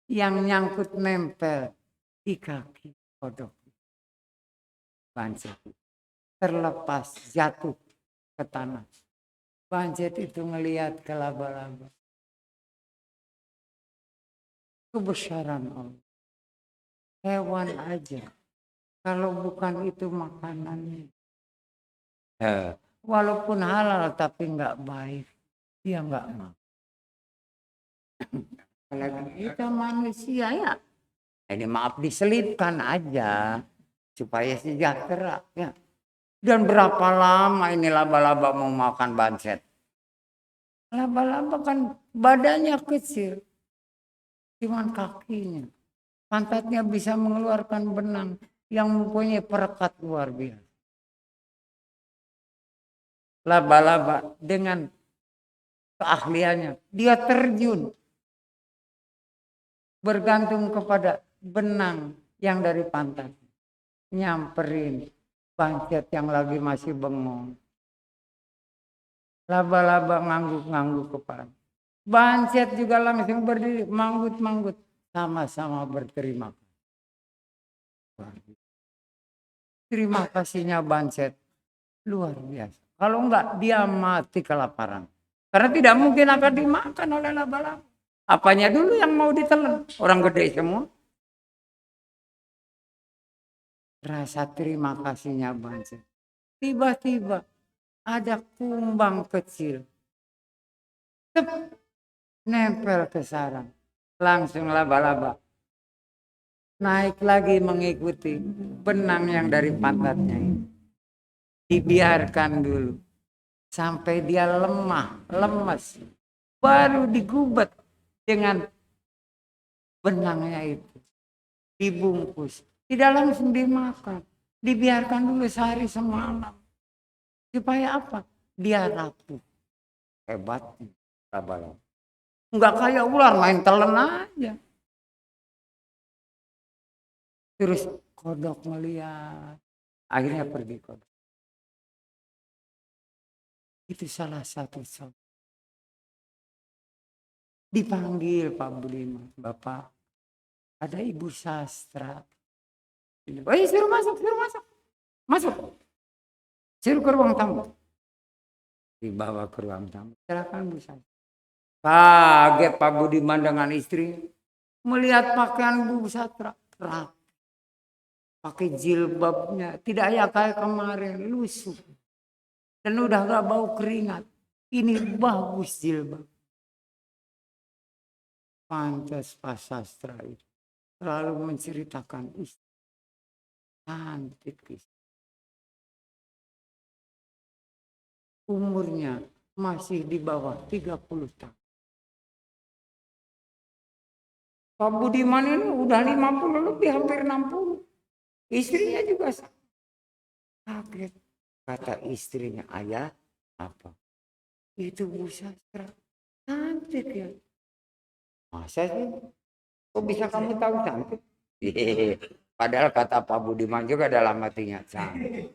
Yang nyangkut nempel di kaki kodok. Bancet terlepas jatuh ke tanah. Bancet itu ngelihat ke laba-laba. Kebesaran Allah. Hewan aja. Kalau bukan itu makanannya. Walaupun halal tapi nggak baik. Dia nggak mau. Apalagi kita manusia ya. Ini maaf diselipkan aja. Supaya sejahtera. Ya. Dan berapa lama ini laba-laba mau makan bancet. Laba-laba kan badannya kecil. Cuman kakinya. Pantatnya bisa mengeluarkan benang yang mempunyai perekat luar biasa. Laba-laba dengan keahliannya. Dia terjun. Bergantung kepada benang yang dari pantat. Nyamperin bancet yang lagi masih bengong. Laba-laba ngangguk-ngangguk kepala. Bancet juga langsung berdiri, manggut-manggut. Sama-sama berterima kasih. Terima kasihnya bancet. Luar biasa. Kalau enggak, dia mati kelaparan. Karena tidak mungkin akan dimakan oleh laba-laba. Apanya dulu yang mau ditelan? Orang gede semua. Rasa terima kasihnya bancet. Tiba-tiba ada kumbang kecil. Tep, nempel ke sarang. Langsung laba-laba. Naik lagi mengikuti benang yang dari pantatnya ini. Dibiarkan dulu. Sampai dia lemah, lemes. Baru digubet dengan benangnya itu. Dibungkus. Tidak langsung dimakan. Dibiarkan dulu sehari semalam. Supaya apa? Dia rapuh. Hebatnya laba-laba. Enggak kayak ular main telan aja. Terus kodok melihat. Akhirnya pergi kodok. Itu salah satu contoh. Dipanggil Pak Budiman. Bapak, ada Ibu Sastra. Oh iya, suruh masuk, suruh masuk. Masuk. Suruh ke ruang tamu. Dibawa ke ruang tamu. Silakan Bu Sastra. Kaget Pak Budiman dengan istri. Melihat pakaian Bu Sastra. Rapi. pakai jilbabnya, tidak ya kayak kemarin lusuh dan udah gak bau keringat. Ini bagus jilbab. Pantas Pak Sastra itu selalu menceritakan istri cantik, umurnya masih di bawah 30 tahun. Pak Budiman ini udah 50 lebih, hampir 60. Istrinya juga kaget. Kata istrinya, ayah apa? Itu Bu Sastra. Cantik ya. Masa sih? Kok bisa kamu tahu cantik? Padahal kata Pak Budiman juga dalam hatinya cantik.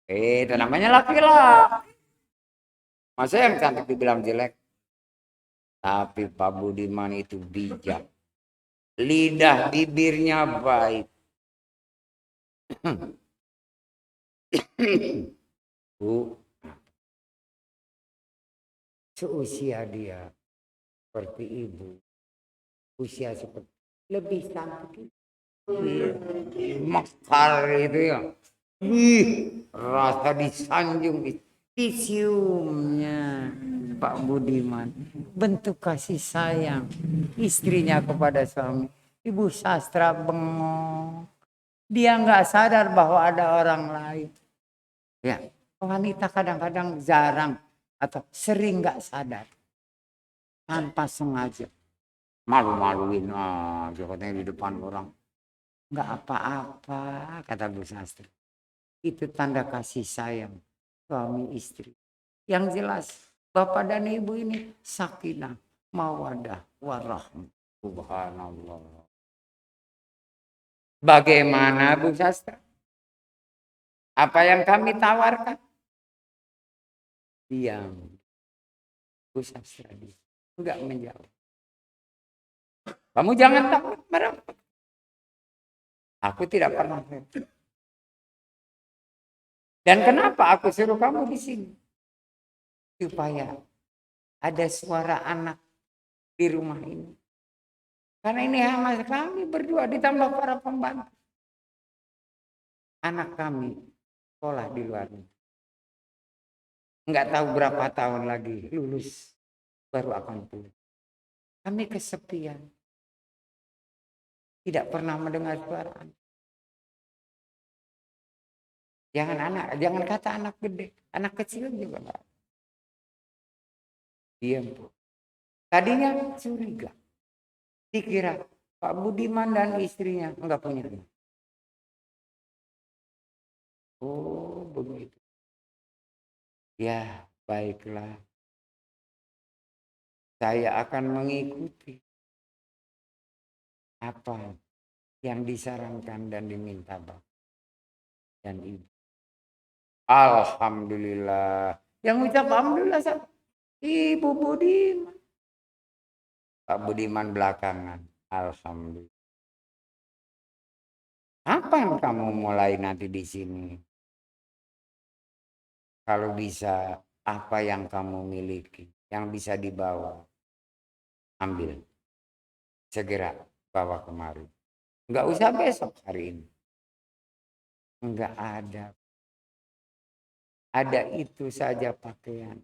Itu namanya laki-laki. Masa yang cantik dibilang jelek? Tapi Pak Budiman itu bijak. Lidah bibirnya baik. Bu, seusia dia seperti ibu, usia seperti lebih cantik. Mekar itu ya. Rasa disanjung, diciumnya Pak Budiman. Bentuk kasih sayang istrinya kepada suami. Ibu Sastra bengong. Dia nggak sadar bahwa ada orang lain. Ya, wanita kadang-kadang jarang atau sering nggak sadar tanpa sengaja malu-maluin aja katanya di depan orang. Nggak apa-apa kata Bu Sastra. Itu tanda kasih sayang suami istri. Yang jelas bapak dan ibu ini sakinah, mawadah, warahmah. Subhanallah. Bagaimana Bu Sastra? Apa yang kami tawarkan? Diam. Bu Sastra diam. Enggak menjawab. Kamu jangan takut merapat. Aku tidak pernah. Dan kenapa aku suruh kamu di sini? Supaya ada suara anak di rumah ini. Karena ini hama kami berdua ditambah para pembantu. Anak kami sekolah di luar negeri. Enggak tahu berapa tahun lagi lulus baru akan pulang. Kami kesepian. Tidak pernah mendengar suara anak. Jangan kata anak gede, anak kecil juga enggak. Diam, Bu. Tadinya curiga. Dikira Pak Budiman dan istrinya enggak punya anak. Oh, begitu. Ya, baiklah. Saya akan mengikuti apa yang disarankan dan diminta Bapak dan Ibu. Alhamdulillah. Yang ucap alhamdulillah siapa? Ibu Budiman. Pak Budiman belakangan. Alhamdulillah. Kapan kamu mulai nanti di sini? Kalau bisa, apa yang kamu miliki, yang bisa dibawa, ambil. Segera bawa kemari. Enggak usah besok hari ini. Enggak ada. Ada itu saja pakaian.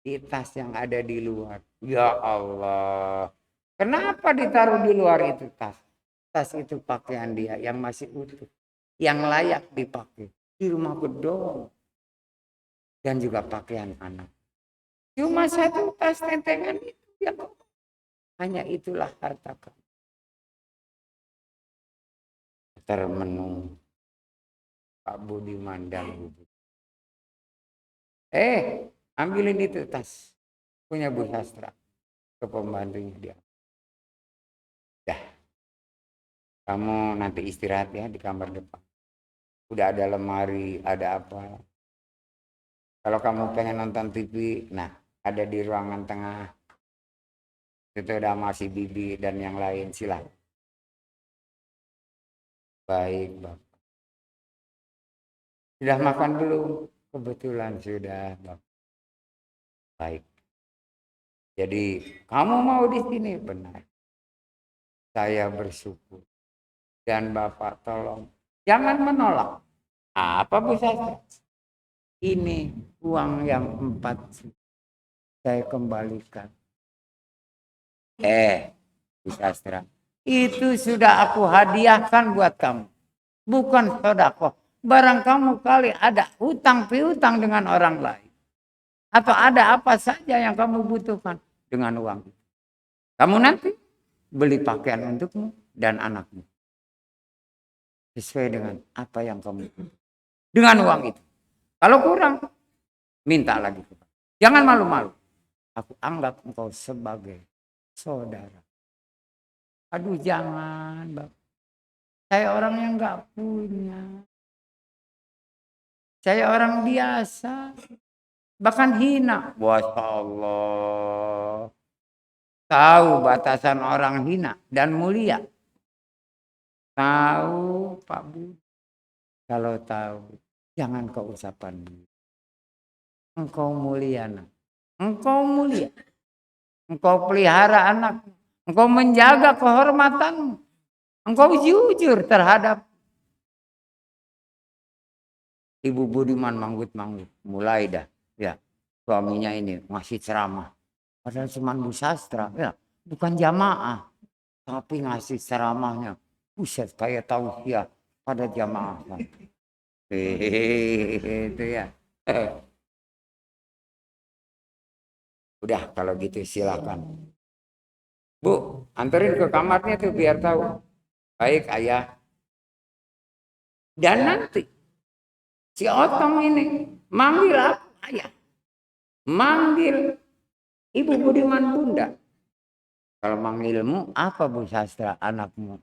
Di tas yang ada di luar. Ya Allah. Kenapa ditaruh di luar itu tas? Tas itu pakaian dia yang masih utuh. Yang layak dipakai. Di rumah gedong. Dan juga pakaian anak. Cuma satu tas tentengan itu. Ya, hanya itulah harta kamu. Termenung Pak Budiman dan Ibu. Ambilin itu tas. Punya Bu Sastra. Ke pembantunya dia. Dah. Kamu nanti istirahat ya di kamar depan. Udah ada lemari, ada apa. Kalau kamu pengen nonton TV, nah ada di ruangan tengah. Itu ada masih Bibi dan yang lain, silakan. Baik, Bapak. Sudah makan belum? Kebetulan sudah, Bapak. Baik. Jadi kamu mau di sini? Benar. Saya bersyukur. Dan Bapak tolong jangan menolak. Apa Bu Sastra? Ini uang yang 4 saya kembalikan. Bu Sastra, itu sudah aku hadiahkan buat kamu. Bukan sedekah. Barang kamu kali ada hutang piutang dengan orang lain. Atau ada apa saja yang kamu butuhkan dengan uang itu. Kamu nanti beli pakaian untukmu dan anakmu. Sesuai dengan apa yang kamu butuhkan. Dengan uang itu. Kalau kurang, minta lagi. Jangan malu-malu. Aku anggap engkau sebagai saudara. Aduh jangan, Bapak. Saya orang yang nggak punya. Saya orang biasa. Bahkan hina. Masya Allah. Tahu batasan orang hina dan mulia. Tahu Pak Bu. Kalau tahu, jangan kau usapan. Engkau mulia, nak. Engkau mulia. Engkau pelihara anak. Engkau menjaga kehormatanmu. Engkau jujur terhadap Ibu Budiman manggut-manggut. Mulai dah. Ya, suaminya ini ngasih ceramah. Padahal cuma Bu Sastra. Ya, bukan jamaah. Tapi ngasih ceramahnya. Buset, kayak tausiah pada jamaah. Itu ya. Udah kalau gitu silakan. Bu, anterin ke kamarnya tuh biar tahu. Baik ayah. Dan nanti si Otong ini manggil aku ayah. Manggil Ibu Budiman bunda. Kalau manggilmu apa Bu Sastra anakmu?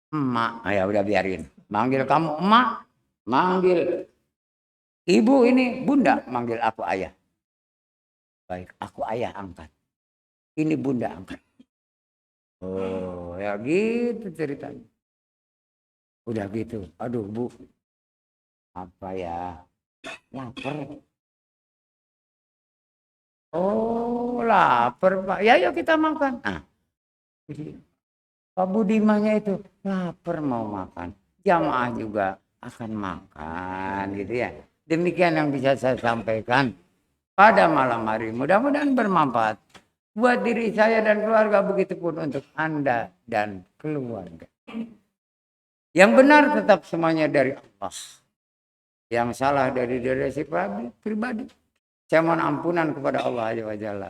Emak. Ya udah biarin. Manggil kamu emak. Manggil ibu ini bunda. Manggil aku ayah. Baik, aku ayah angkat. Ini bunda angkat. Oh, ya gitu ceritanya. Udah gitu. Aduh, Bu. Apa ya? Lapar. Oh, lapar, Pak. Ya, yuk kita makan. Nah, Pak Budimanya itu lapar mau makan. Jamaah juga akan makan, gitu ya. Demikian yang bisa saya sampaikan pada malam hari. Mudah-mudahan bermanfaat buat diri saya dan keluarga, begitu pun untuk Anda dan keluarga. Yang benar tetap semuanya dari Allah. Yang salah dari diri saya pribadi. Saya mohon ampunan kepada Allah Azza wa Jalla.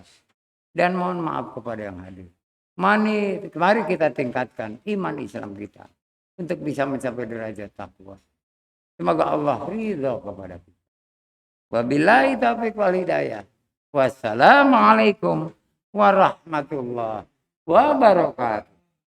Dan mohon maaf kepada yang hadir. Mari kita tingkatkan iman Islam kita. Untuk bisa mencapai derajat takwa. Semoga Allah ridha kepada kita. Wabillahi taufiq wal hidayah. Wassalamualaikum warahmatullahi wabarakatuh.